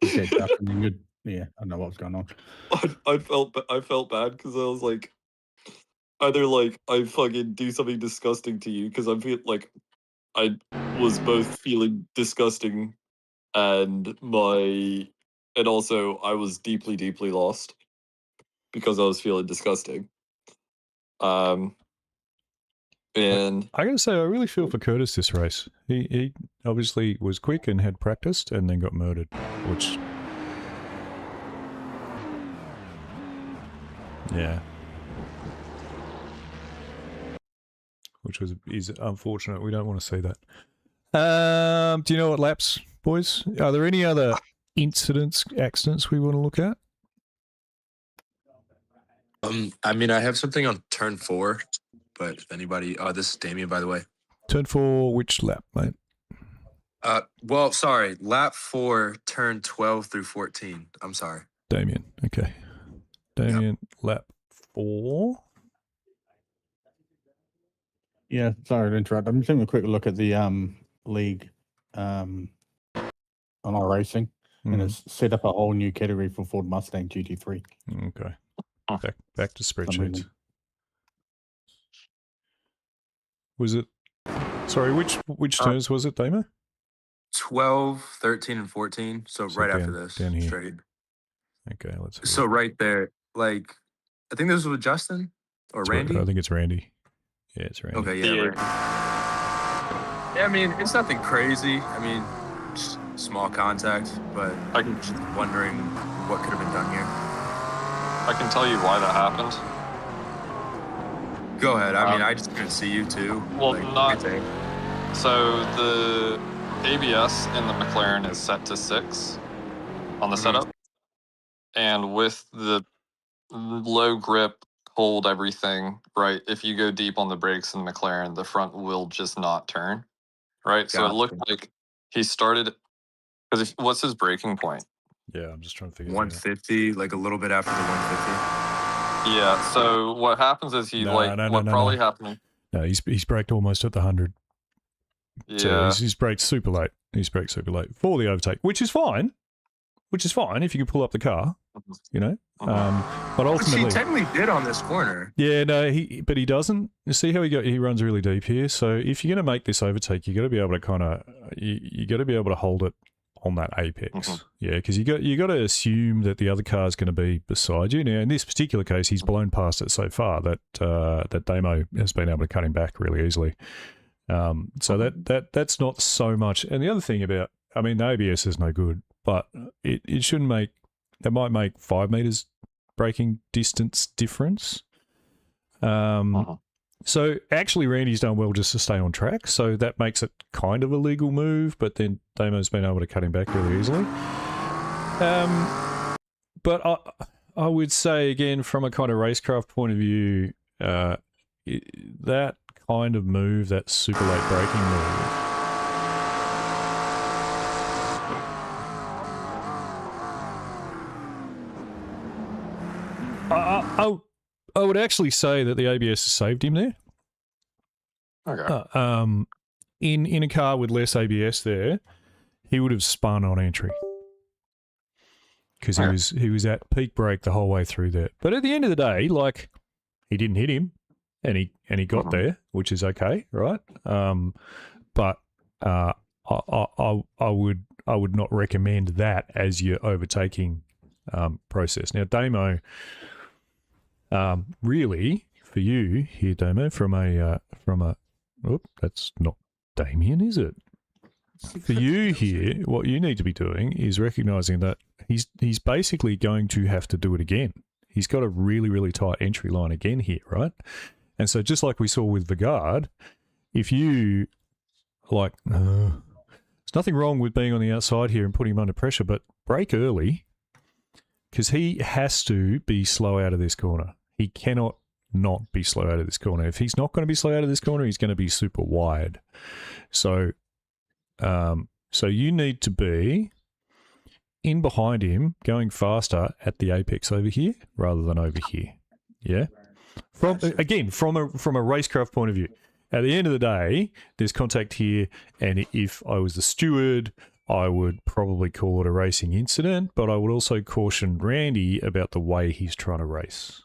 don't know what was going on. I felt bad because I was like, either like I fucking do something disgusting to you because I feel like I was both feeling disgusting and also I was deeply, deeply lost because I was feeling disgusting. And I gotta say, I really feel for Curtis this race. He obviously was quick and had practiced, and then got murdered, which, yeah, which is unfortunate. We don't want to see that. Do you know what laps, boys? Are there any other accidents we want to look at? I mean, I have something on turn 4, but if anybody, this is Damien, by the way. Turn 4, which lap, mate? Well, sorry, lap 4, turn 12 through 14. I'm sorry. Damien, okay. Damien, lap 4. Yeah, sorry to interrupt. I'm just having a quick look at the league on our racing, and it's set up a whole new category for Ford Mustang GT3. Okay. Back to spreadsheets. Was it? Sorry, which turns was it, Damo? 12, 13, and 14. So right down, after this, down here. straight. Okay, let's. So right there, like, I think this was with Justin or It's Randy. I think it's Randy. Yeah, it's Randy. Okay, yeah. Randy. Yeah, I mean, it's nothing crazy. I mean, just small contact, but I'm just wondering what could have been done here. I can tell you why that happened. Go ahead. I mean, I just couldn't see you too. Well, like, so the ABS in the McLaren is set to 6 on the setup, and with the low grip, hold everything, right? If you go deep on the brakes in the McLaren, the front will just not turn, right? So it looked like he started, because what's his braking point? Yeah, I'm just trying to figure 150, like a little bit after the 150. Yeah, so what happens is probably happened. No, he's braked almost at the 100. Yeah. So he's braked super late. He's braked super late for the overtake, which is fine. Which is fine if you can pull up the car, you know. But ultimately, he technically did on this corner. Yeah, no, but he doesn't. You see how he runs really deep here. So if you're going to make this overtake, you got to be able to you got to be able to hold it on that apex. Yeah, because you got to assume that the other car is going to be beside you. Now in this particular case, he's blown past it so far that that Damo has been able to cut him back really easily. So that's not so much. And the other thing about, I mean, the ABS is no good, but it shouldn't make. That might make 5 meters braking distance difference. So actually, Randy's done well just to stay on track. So that makes it kind of a legal move, but then Damo's been able to cut him back really easily. But I would say, again, from a kind of racecraft point of view, that kind of move, that super late braking move, I would actually say that the ABS has saved him there. Okay. In a car with less ABS there, he would have spun on entry because he was at peak brake the whole way through there. But at the end of the day, like, he didn't hit him, and he got there, which is okay, right? But I would not recommend that as your overtaking process. Now, Damo, really for you here, Damo, from a that's not Damien, is it? For you here, what you need to be doing is recognizing that he's basically going to have to do it again. He's got a really, really tight entry line again here, right? And so just like we saw with Vigard, if you, like, there's nothing wrong with being on the outside here and putting him under pressure, but brake early because he has to be slow out of this corner. He cannot not be slow out of this corner. If he's not going to be slow out of this corner, he's going to be super wide. So you need to be in behind him, going faster at the apex over here rather than over here. Yeah. From a racecraft point of view, at the end of the day, there's contact here, and if I was the steward, I would probably call it a racing incident, but I would also caution Randy about the way he's trying to race.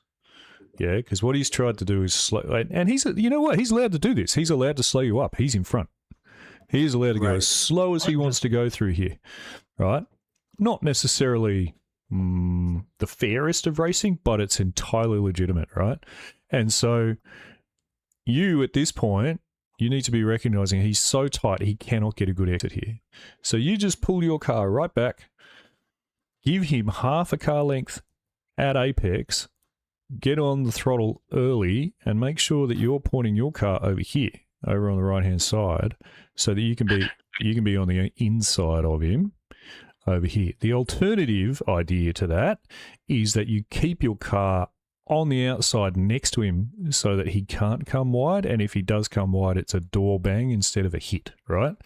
Yeah, because what he's tried to do is slow, and he's, you know what, he's allowed to do this. He's allowed to slow you up. He's in front. He is allowed to go as slow as he wants to go through here, right? Not necessarily the fairest of racing, but it's entirely legitimate, right? And so you, at this point, you need to be recognizing he's so tight he cannot get a good exit here. So you just pull your car right back, give him half a car length at apex, get on the throttle early, and make sure that you're pointing your car over here, over on the right-hand side, so that you can be on the inside of him over here. The alternative idea to that is that you keep your car on the outside next to him so that he can't come wide, and if he does come wide, it's a door bang instead of a hit, right?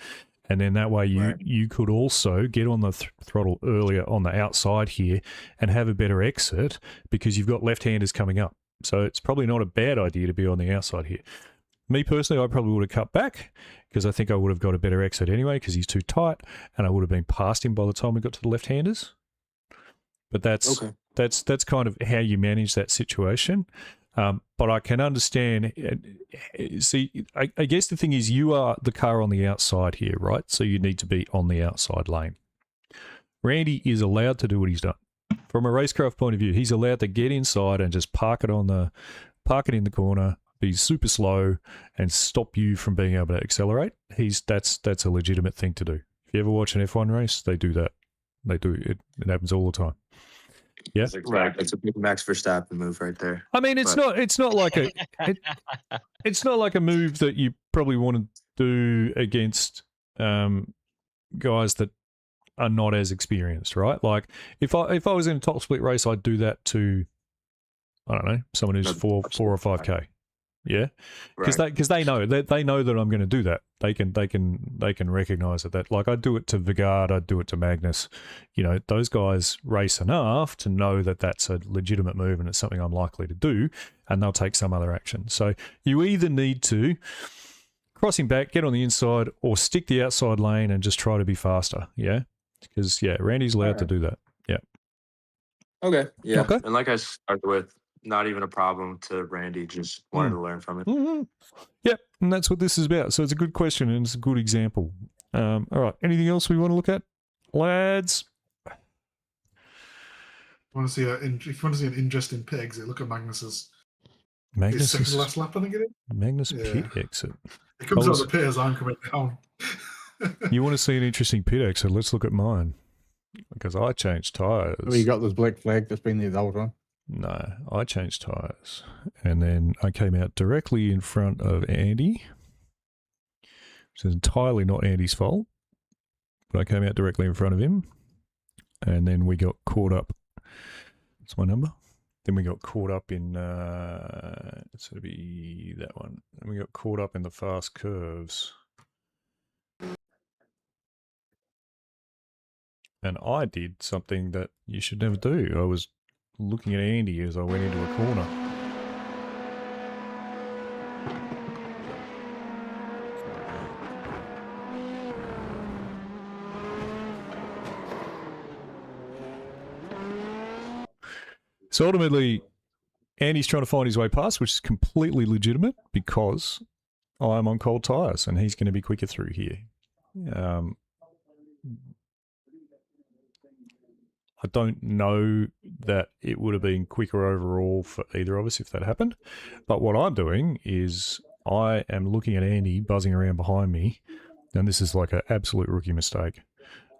And then that way you could also get on the throttle earlier on the outside here and have a better exit because you've got left-handers coming up. So it's probably not a bad idea to be on the outside here. Me personally, I probably would have cut back because I think I would have got a better exit anyway because he's too tight, and I would have been past him by the time we got to the left-handers. But that's kind of how you manage that situation. But I can understand. See, I guess the thing is you are the car on the outside here, right? So you need to be on the outside lane. Randy is allowed to do what he's done. From a racecraft point of view, he's allowed to get inside and just park it in the corner, be super slow, and stop you from being able to accelerate. That's a legitimate thing to do. If you ever watch an F1 race, they do that. They do it. It happens all the time. Yeah, right. That's a big Max Verstappen move right there. I mean, it's not like a move that you probably want to do against guys that are not as experienced, right? Like if I was in a top split race, I'd do that to, I don't know, someone who's 4 or 5K. Yeah, because they know that I'm going to do that. They can recognize that. Like I do it to Vigard, I do it to Magnus. You know, those guys race enough to know that that's a legitimate move and it's something I'm likely to do, and they'll take some other action. So you either need to cross him back, get on the inside, or stick the outside lane and just try to be faster. Yeah, because Randy's allowed to do that. Yeah. Okay. Yeah. Okay. And like I started with, not even a problem to Randy, just wanted to learn from it. Mm-hmm. Yep, and that's what this is about. So it's a good question and it's a good example. All right, anything else we want to look at, lads? If you want to see an interesting pit exit, look at Magnus's second last lap, I think it is. Magnus pit exit. It comes out of the pit as I'm coming down. You want to see an interesting pit exit? Let's look at mine. Because I changed tyres. Oh, you got this black flag that's been there the whole time? No, I changed tyres. And then I came out directly in front of Andy. Which is entirely not Andy's fault. But I came out directly in front of him. And then we got caught up. That's my number. Then we got caught up in, it's going to be that one. And we got caught up in the fast curves. And I did something that you should never do. I was looking at Andy as I went into a corner. So ultimately, Andy's trying to find his way past, which is completely legitimate because I'm on cold tyres and he's going to be quicker through here. I don't know that it would have been quicker overall for either of us if that happened. But what I'm doing is I am looking at Andy buzzing around behind me, and this is like an absolute rookie mistake.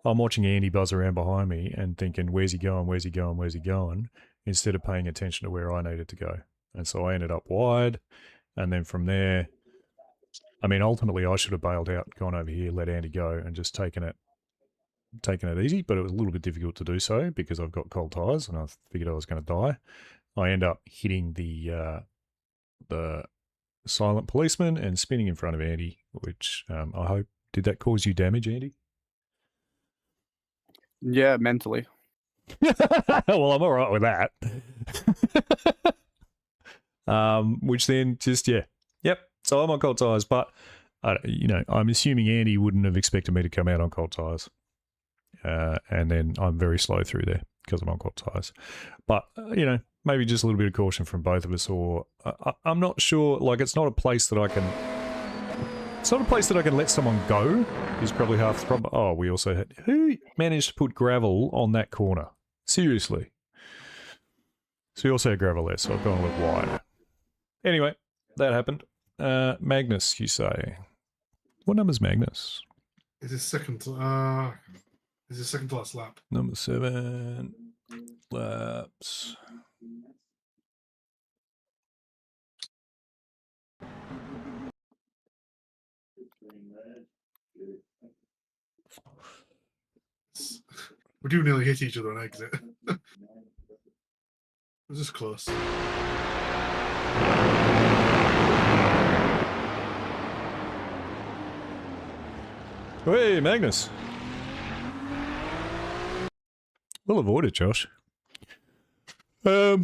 I'm watching Andy buzz around behind me and thinking, where's he going, where's he going, where's he going, instead of paying attention to where I needed to go. And so I ended up wide, and then from there, I mean, ultimately I should have bailed out, gone over here, let Andy go, and just taken it easy, but it was a little bit difficult to do so because I've got cold tyres and I figured I was going to die. I end up hitting the silent policeman and spinning in front of Andy, which I hope, did that cause you damage, Andy? Yeah, mentally. Well, I'm all right with that. Which then just, yep. So I'm on cold tyres, but, I'm assuming Andy wouldn't have expected me to come out on cold tyres. And then I'm very slow through there because I'm on cold tyres. But, maybe just a little bit of caution from both of us, or I'm not sure, like it's not a place that I can let someone go is probably half the problem. Oh, we also had, who managed to put gravel on that corner? Seriously. So we also had gravel there, so I've gone a little wide. Anyway, that happened. Magnus, you say. What number's Magnus? Is his second to last lap. Number 7 laps. We do nearly hit each other on exit. It was just close. Hey, Magnus. Well avoided, Josh. Yeah,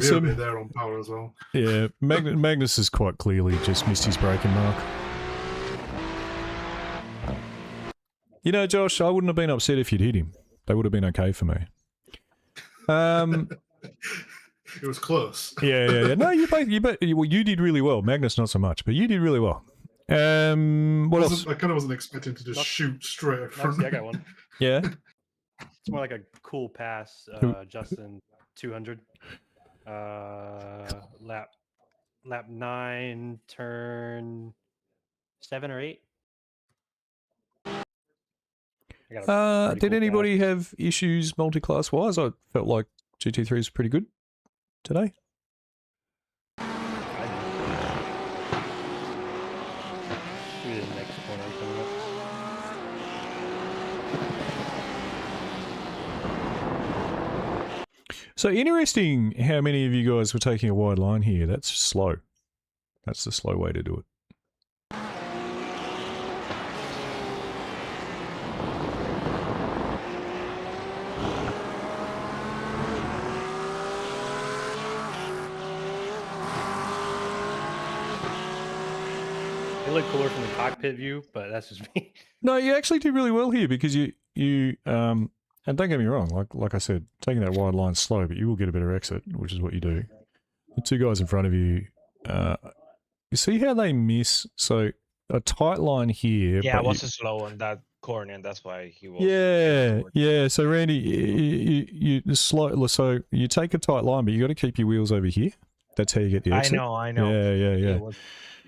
so there on power as well. Yeah, Magnus has quite clearly just missed his braking mark. Josh, I wouldn't have been upset if you'd hit him. They would have been okay for me. It was close. Yeah. No, you did really well. Magnus not so much, but you did really well. What else? I kind of wasn't expecting to just shoot straight up front. I got one. Yeah. It's more like a cool pass, Justin 200. Lap 9, turn 7 or 8. Did anybody have issues multi-class wise? I felt like GT3 is pretty good today. So interesting how many of you guys were taking a wide line here. That's slow. That's the slow way to do it. It looked cooler from the cockpit view, but that's just me. No, you actually did really well here because you and don't get me wrong, like I said, taking that wide line slow, but you will get a better exit, which is what you do. The two guys in front of you, you see how they miss? So a tight line here. Yeah, I but was slow on that corner, and that's why he was. Yeah. So Randy, you slow. So you take a tight line, but you got to keep your wheels over here. That's how you get the exit. I know. Yeah.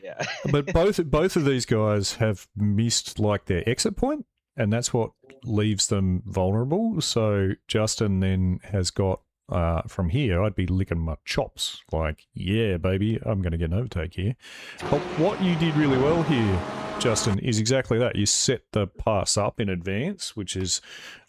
Yeah. But both of these guys have missed like their exit point, and that's what leaves them vulnerable. So Justin then has got from here, I'd be licking my chops. Like, yeah, baby, I'm going to get an overtake here. But what you did really well here, Justin, is exactly that. You set the pass up in advance, which is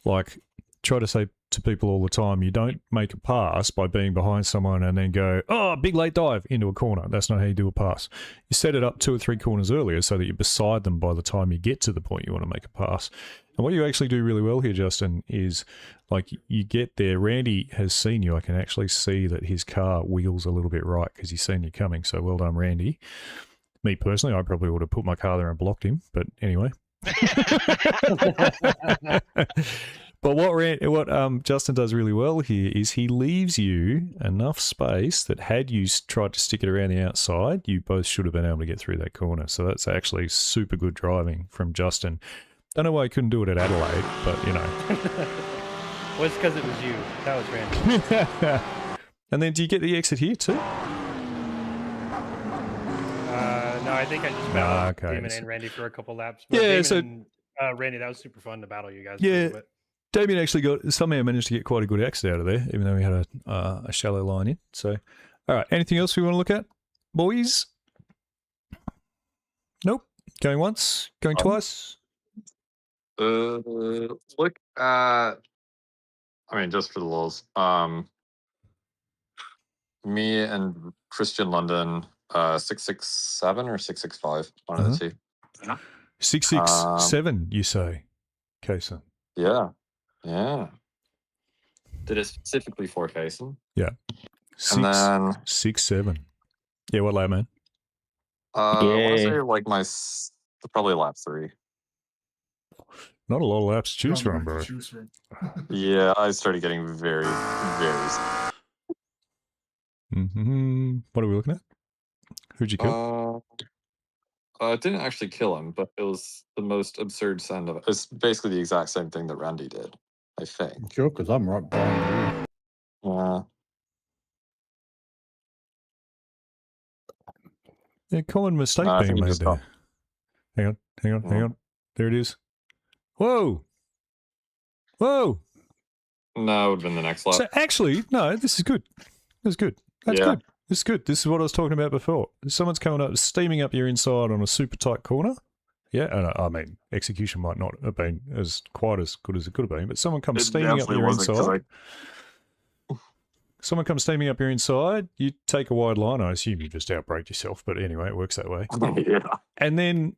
like, try to say to people all the time, you don't make a pass by being behind someone and then go, oh, big late dive into a corner. That's not how you do a pass. You set it up 2 or 3 corners earlier so that you're beside them by the time you get to the point you want to make a pass. And what you actually do really well here, Justin, is like you get there. Randy has seen you. I can actually see that his car wheels a little bit right because he's seen you coming. So well done, Randy. Me personally, I probably would have put my car there and blocked him. But anyway. But what Justin does really well here is he leaves you enough space that had you tried to stick it around the outside, you both should have been able to get through that corner. So that's actually super good driving from Justin. Don't know why he couldn't do it at Adelaide, but you know. Well, it's because it was you. That was random. And then do you get the exit here too? No, I think I just battled Damon and Randy for a couple laps. But Yeah, Damon, Randy, that was super fun to battle you guys. Yeah. For a little bit. Damien actually somehow managed to get quite a good exit out of there, even though we had a shallow line in. So, all right, anything else we want to look at, boys? Nope. Going once, going twice. Look at. I mean, just for the lulz. Me and Christian London, 667 or 665, one of the two. 667, you say, Kason? Yeah. Did it specifically for Kason? Yeah. 667. Yeah, what lap, man? I want to say like probably lap 3. Not a lot of laps to choose from, bro. Yeah, I started getting very, very. What are we looking at? Who'd you kill? It didn't actually kill him, but it was the most absurd send of it. It's basically the exact same thing that Randy did, I think. Sure, because I'm right behind you. Yeah, common mistake being made there. Hang on. There it is. Whoa! No, it would have been the next lap. So actually, no, this is good. This is good. That's good. This is good. This is what I was talking about before. If someone's coming up, steaming up your inside on a super tight corner. Yeah, and I mean, execution might not have been quite as good as it could have been, but someone comes steaming up your inside. Someone comes steaming up your inside, you take a wide line. I assume you just outbrake yourself, but anyway, it works that way. Yeah. And then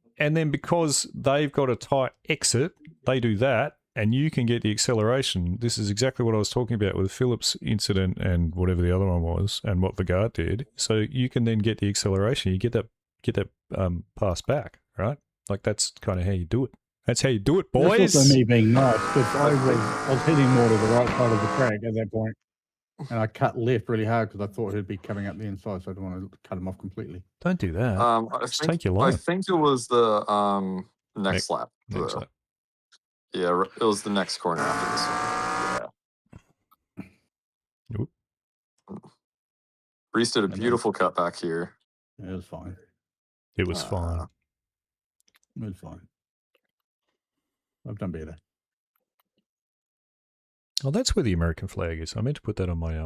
because they've got a tight exit, they do that, and you can get the acceleration. This is exactly what I was talking about with Phillips' incident and whatever the other one was, and what Vigard did. So you can then get the acceleration. You get that pass back, right? Like that's kind of how you do it. That's how you do it, boys. That's also me being nice because I was hitting more to the right side of the track at that point. And I cut left really hard because I thought he'd be coming up the inside, so I didn't want to cut him off completely. Don't do that. Just take your line. I think it was the next lap. Next lap. Yeah, it was the next corner after this one. Nope. Reese did a beautiful cutback here. It was fine. It was fine. It was fine. I've done better. Oh, that's where the American flag is. I meant to put that on my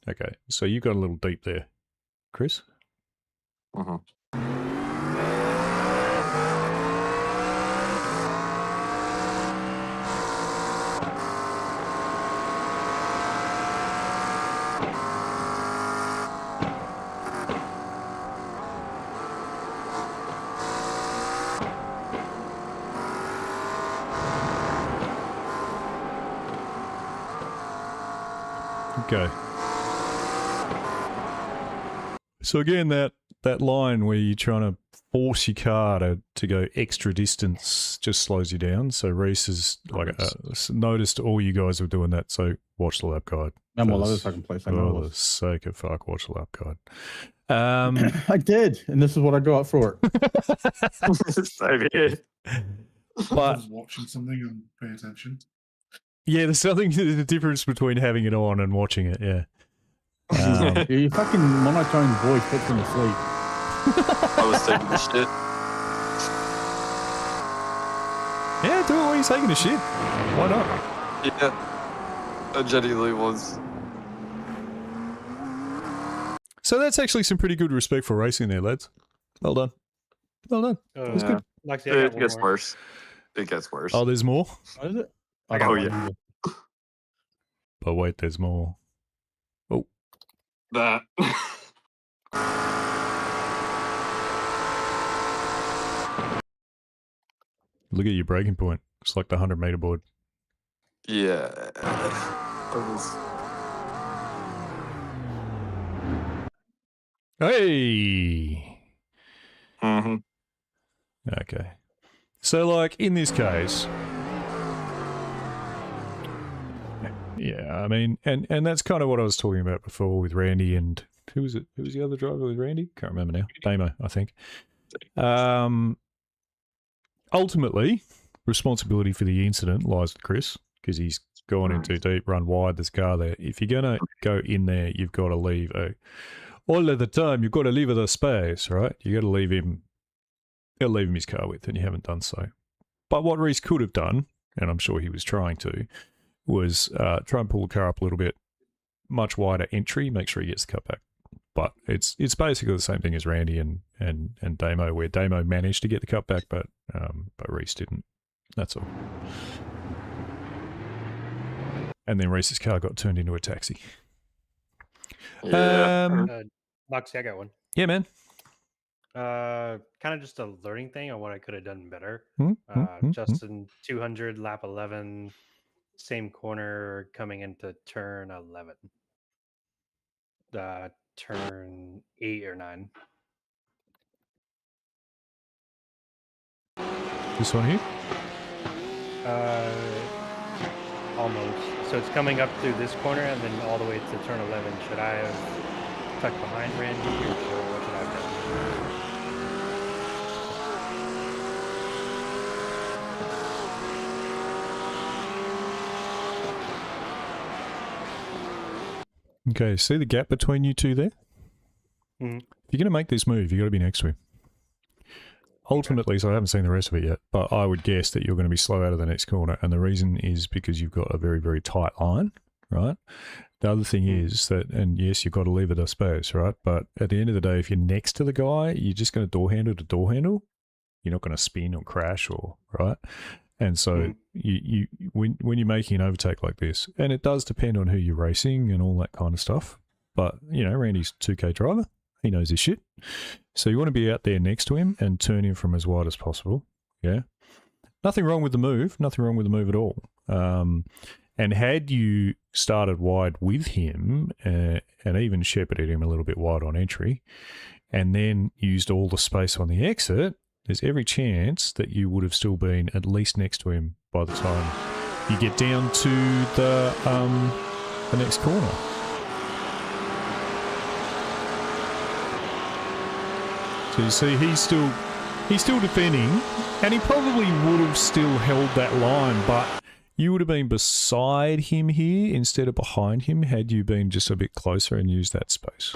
Okay, so you got a little deep there, Chris. Okay. So again, that line where you're trying to force your car to go extra distance just slows you down. So Reese has noticed all you guys were doing that. So watch the lap guide. And well, others I can play. For the sake of fuck, watch the lap guide. I did, and this is what I got for it. Same here. But just watching something and pay attention. Yeah, there's the difference between having it on and watching it. Yeah. Your fucking monotone voice puts me to sleep. I was taking a shit. Yeah, do it while you're taking a shit. Why not? Yeah, I genuinely was. So that's actually some pretty good respectful racing there, lads. Well done. Well done. That's good. It gets worse. It gets worse. Oh, there's more? What is it? Oh, yeah. But wait, there's more. Oh. That. Look at your breaking point. It's like the 100-meter board. Yeah. Hey. Okay. So, like, in this case, Yeah, I mean, and that's kind of what I was talking about before with Randy and who was it? Who was the other driver with Randy? Can't remember now. Damo, I think. Ultimately, responsibility for the incident lies with Chris because he's gone in too deep, run wide. There's a car there. If you're gonna go in there, you've got to leave all of the time. You've got to leave the space, right? You got to leave him. You got to leave him his car width, and you haven't done so. But what Reese could have done, and I'm sure he was trying to, was try and pull the car up a little bit, much wider entry, make sure he gets the cut back. But it's basically the same thing as Randy and Damo, where Damo managed to get the cut back, but Reese didn't. That's all. And then Reese's car got turned into a taxi. Yeah. Moxie, I got one. Yeah, man. Kind of just a learning thing on what I could have done better. Justin 200 lap 11, same corner coming into turn 11. Turn 8 or 9. This one here? Almost. So it's coming up through this corner and then all the way to turn 11. Should I have tucked behind Randy or what should I have done? Okay, see the gap between you two there? Mm-hmm. If you're going to make this move, you've got to be next to him. Ultimately, so I haven't seen the rest of it yet, but I would guess that you're going to be slow out of the next corner, and the reason is because you've got a very, very tight line, right? The other thing is that, and yes, you've got to leave it a space, right? But at the end of the day, if you're next to the guy, you're just going to door handle to door handle. You're not going to spin or crash or, right? And so when you're making an overtake like this, and it does depend on who you're racing and all that kind of stuff, but, you know, Randy's 2K driver. He knows his shit. So you want to be out there next to him and turn him from as wide as possible. Yeah. Nothing wrong with the move. Nothing wrong with the move at all. And had you started wide with him and even shepherded him a little bit wide on entry and then used all the space on the exit, there's every chance that you would have still been at least next to him by the time you get down to the next corner. So you see, he's still defending, and he probably would have still held that line, but you would have been beside him here instead of behind him had you been just a bit closer and used that space.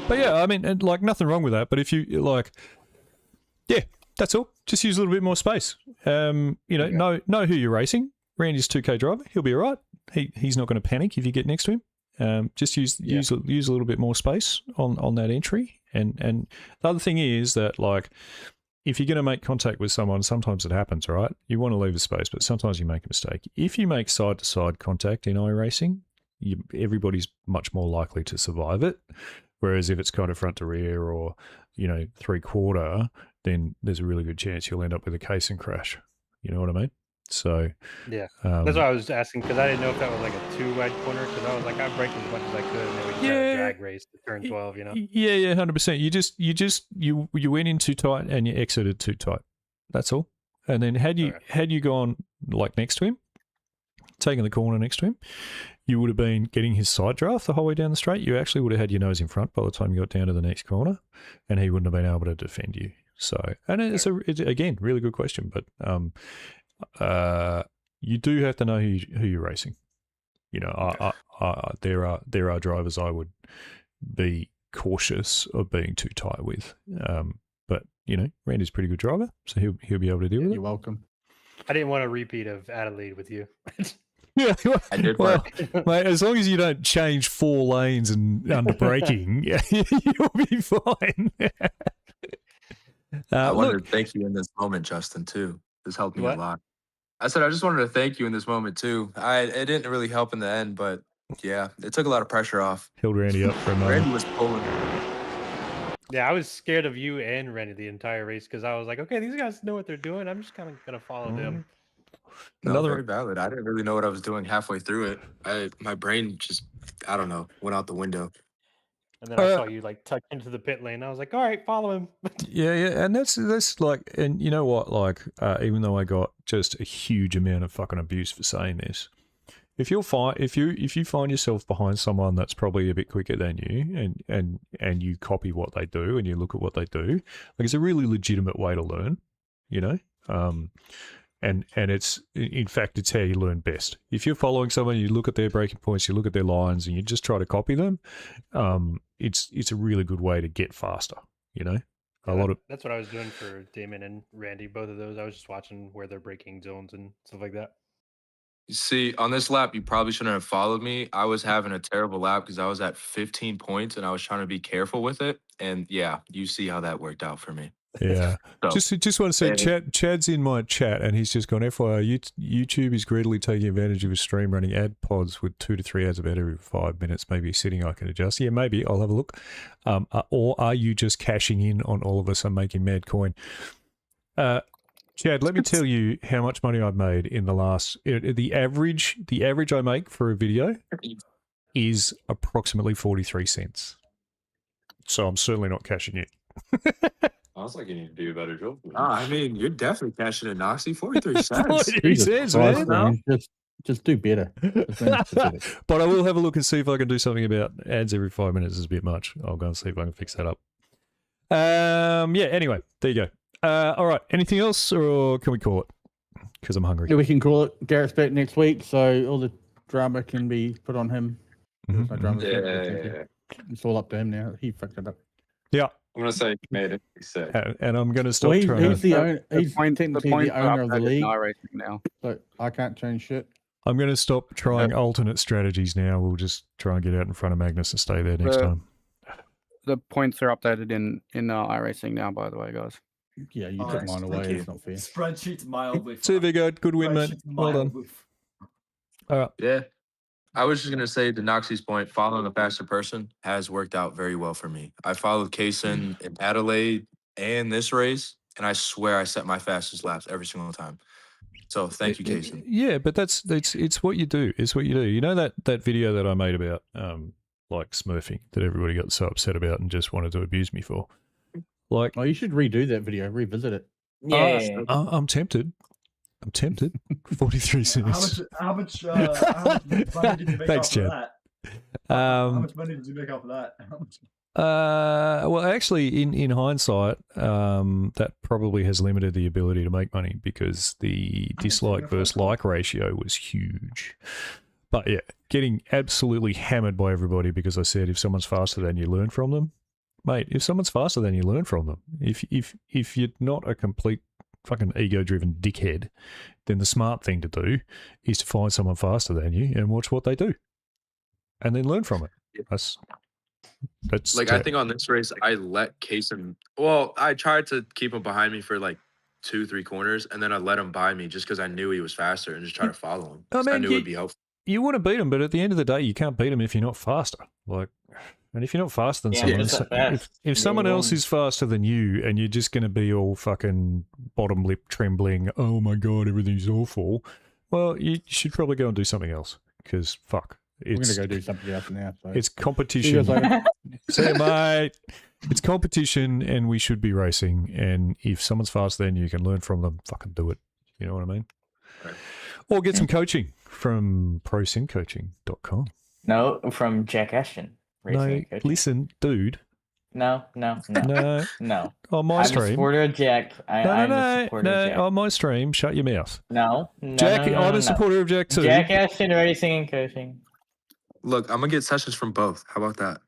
But yeah, I mean, and like nothing wrong with that. But if you like, yeah, that's all. Just use a little bit more space. You know, know who you're racing. Randy's 2K driver. He'll be all right. He's not going to panic if you get next to him. Just use a little bit more space on that entry. And the other thing is that like, if you're going to make contact with someone, sometimes it happens, right? You want to leave a space, but sometimes you make a mistake. If you make side to side contact in iRacing, everybody's much more likely to survive it. Whereas if it's kind of front to rear or, you know, 3/4, then there's a really good chance you'll end up with a casing crash. You know what I mean? So yeah, that's why I was asking, because I didn't know if that was like a too wide corner, because I was like, I'd brake as much as I could, and then we try to drag race to turn 12. You know? Yeah, 100%. You went in too tight and you exited too tight. That's all. And then had you gone like next to him, taking the corner next to him, you would have been getting his side draft the whole way down the straight. You actually would have had your nose in front by the time you got down to the next corner, and he wouldn't have been able to defend you. So, and it's again, really good question, but you do have to know who you're racing. You know, there are drivers I would be cautious of being too tight with. But you know, Randy's a pretty good driver, so he'll be able to deal with it. You're welcome. I didn't want a repeat of Adelaide with you. Yeah, I did mate, as long as you don't change 4 lanes and under braking, you'll be fine. I wanted to thank you in this moment, Justin, too. This helped me a lot. I said I just wanted to thank you in this moment, too. It didn't really help in the end, but yeah, it took a lot of pressure off. Held Randy up for a moment. Randy was pulling. Yeah, I was scared of you and Randy the entire race because I was like, okay, these guys know what they're doing. I'm just kind of gonna follow them. No, very valid. I didn't really know what I was doing halfway through it. My brain just, I don't know, went out the window. And then I saw you like tuck into the pit lane. I was like, all right, follow him. Yeah, and that's like, and you know what? Like, even though I got just a huge amount of fucking abuse for saying this, if you find yourself behind someone that's probably a bit quicker than you, and you copy what they do and you look at what they do, like it's a really legitimate way to learn, you know. And it's, in fact, it's how you learn best. If you're following someone, you look at their breaking points, you look at their lines, and you just try to copy them. It's a really good way to get faster. You know, That's what I was doing for Damon and Randy. Both of those, I was just watching where they're breaking zones and stuff like that. You see, on this lap, you probably shouldn't have followed me. I was having a terrible lap because I was at 15 points and I was trying to be careful with it. And yeah, you see how that worked out for me. Yeah. So, just want to say, Chad's in my chat, and he's just gone, FYI, YouTube is greedily taking advantage of his stream, running ad pods with 2 to 3 ads about every 5 minutes. Maybe a setting I can adjust. Yeah, maybe. I'll have a look. Or are you just cashing in on all of us and making mad coin? Chad, let me tell you how much money I've made in the last... The average I make for a video is approximately 43 cents. So I'm certainly not cashing in. I was like, you need to do a better job. I mean, you're definitely cashing in, Noxie. 43 cents. 43 cents, man. Just do better. But I will have a look and see if I can do something about ads every 5 minutes. Is a bit much. I'll go and see if I can fix that up. Yeah, anyway, there you go. All right, anything else, or can we call it? Because I'm hungry. Yeah, we can call it. Garrett's back next week, so all the drama can be put on him. There's no drama. It's all up to him now. He fucked it up. Yeah. I'm going to say he made it. He said. And I'm going to stop he's trying he's technically the owner of the league now, so I can't change shit. I'm going to stop trying alternate strategies now. We'll just try and get out in front of Magnus and stay there next time. The points are updated in iRacing now, by the way, guys. Yeah, you took mine away. It's not fair. Spreadsheet's mildly. See you, good win, man. Well done. All right. Yeah. I was just going to say, to Noxie's point, following a faster person has worked out very well for me. I followed Kaysen in Adelaide and this race, and I swear I set my fastest laps every single time. So thank you, Kaysen. Yeah, but it's what you do. It's what you do. You know that video that I made about like smurfing that everybody got so upset about and just wanted to abuse me for? Like, you should redo that video, revisit it. Yeah, I'm tempted. 43 cents. How much money did you make Thanks, off Chad. of that? How much money did you make off of that? Well, actually, in hindsight, that probably has limited the ability to make money because the dislike versus like ratio was huge. But yeah, getting absolutely hammered by everybody because I said if someone's faster than you, learn from them. Mate, if someone's faster than you, learn from them. If you're not a complete fucking ego-driven dickhead, then the smart thing to do is to find someone faster than you and watch what they do, and then learn from it. That's like, I think on this race, I let Kaysen. Well, I tried to keep him behind me for like 2-3 corners, and then I let him by me just because I knew he was faster and just try to follow him. I knew it would be helpful. You want to beat him, but at the end of the day, you can't beat him if you're not faster. Like, and if you're not faster than someone, if someone else is faster than you, and you're just going to be all fucking bottom lip trembling, oh my god, everything's awful. Well, you should probably go and do something else because fuck. We're going to go do something else now. So. It's competition. See you, mate. It's competition, and we should be racing. And if someone's faster than you, you can learn from them. Fucking do it. You know what I mean? Right. Or get some coaching from prosyncoaching.com. No, from Jack Ashton. No, listen, dude. No. No. On my stream. I'm a supporter of Jack. I'm a supporter of Jack. On my stream, shut your mouth. No. Jack, I'm a supporter of Jack too. Jack Ashton Racing and Coaching. Look, I'm going to get sessions from both. How about that?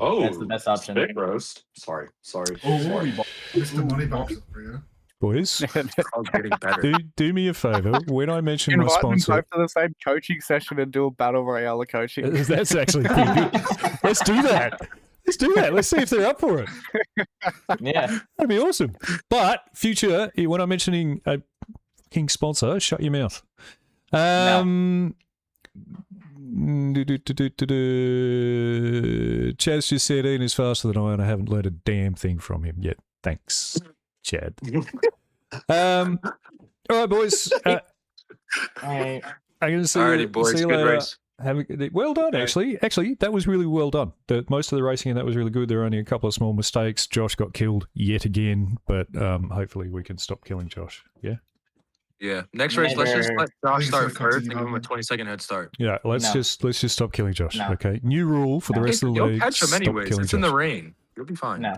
Oh, that's the best option. Spit roast. Sorry. Mr. Moneybox for you. Boys, do me a favor. When I mention my sponsor, invite them both to the same coaching session and do a battle royale of coaching. That's actually pretty good. Let's do that. Let's see if they're up for it. Yeah, that'd be awesome. But future, when I'm mentioning a fucking sponsor, shut your mouth. Chad's just said Ian is faster than I, and I haven't learned a damn thing from him yet. Thanks, Chad. All right, boys. I'm going to see you, boys. see you Good later. race. Well done, actually. Actually, that was really well done. Most of the racing in that was really good. There were only a couple of small mistakes. Josh got killed yet again, but hopefully we can stop killing Josh. Yeah? Yeah. Next race, let's just let Josh start first and give him a 20-second head start. Yeah, let's just stop killing Josh. No. Okay. New rule for the rest of the You'll league. catch him stop anyways. killing It's Josh. in the rain. You'll be fine. No.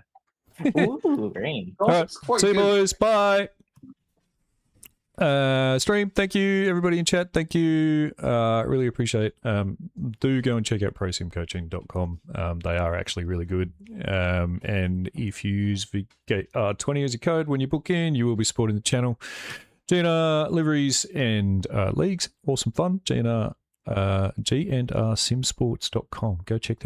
Ooh, rain. All right. See you, boys. Bye. Stream, thank you. Everybody in chat, thank you. Really appreciate it. Do go and check out prosimcoaching.com. They are actually really good. And if you use VK20 as a code when you book in, you will be supporting the channel. GNR liveries and leagues. Awesome fun. GNR, GNRsimsports.com. Go check that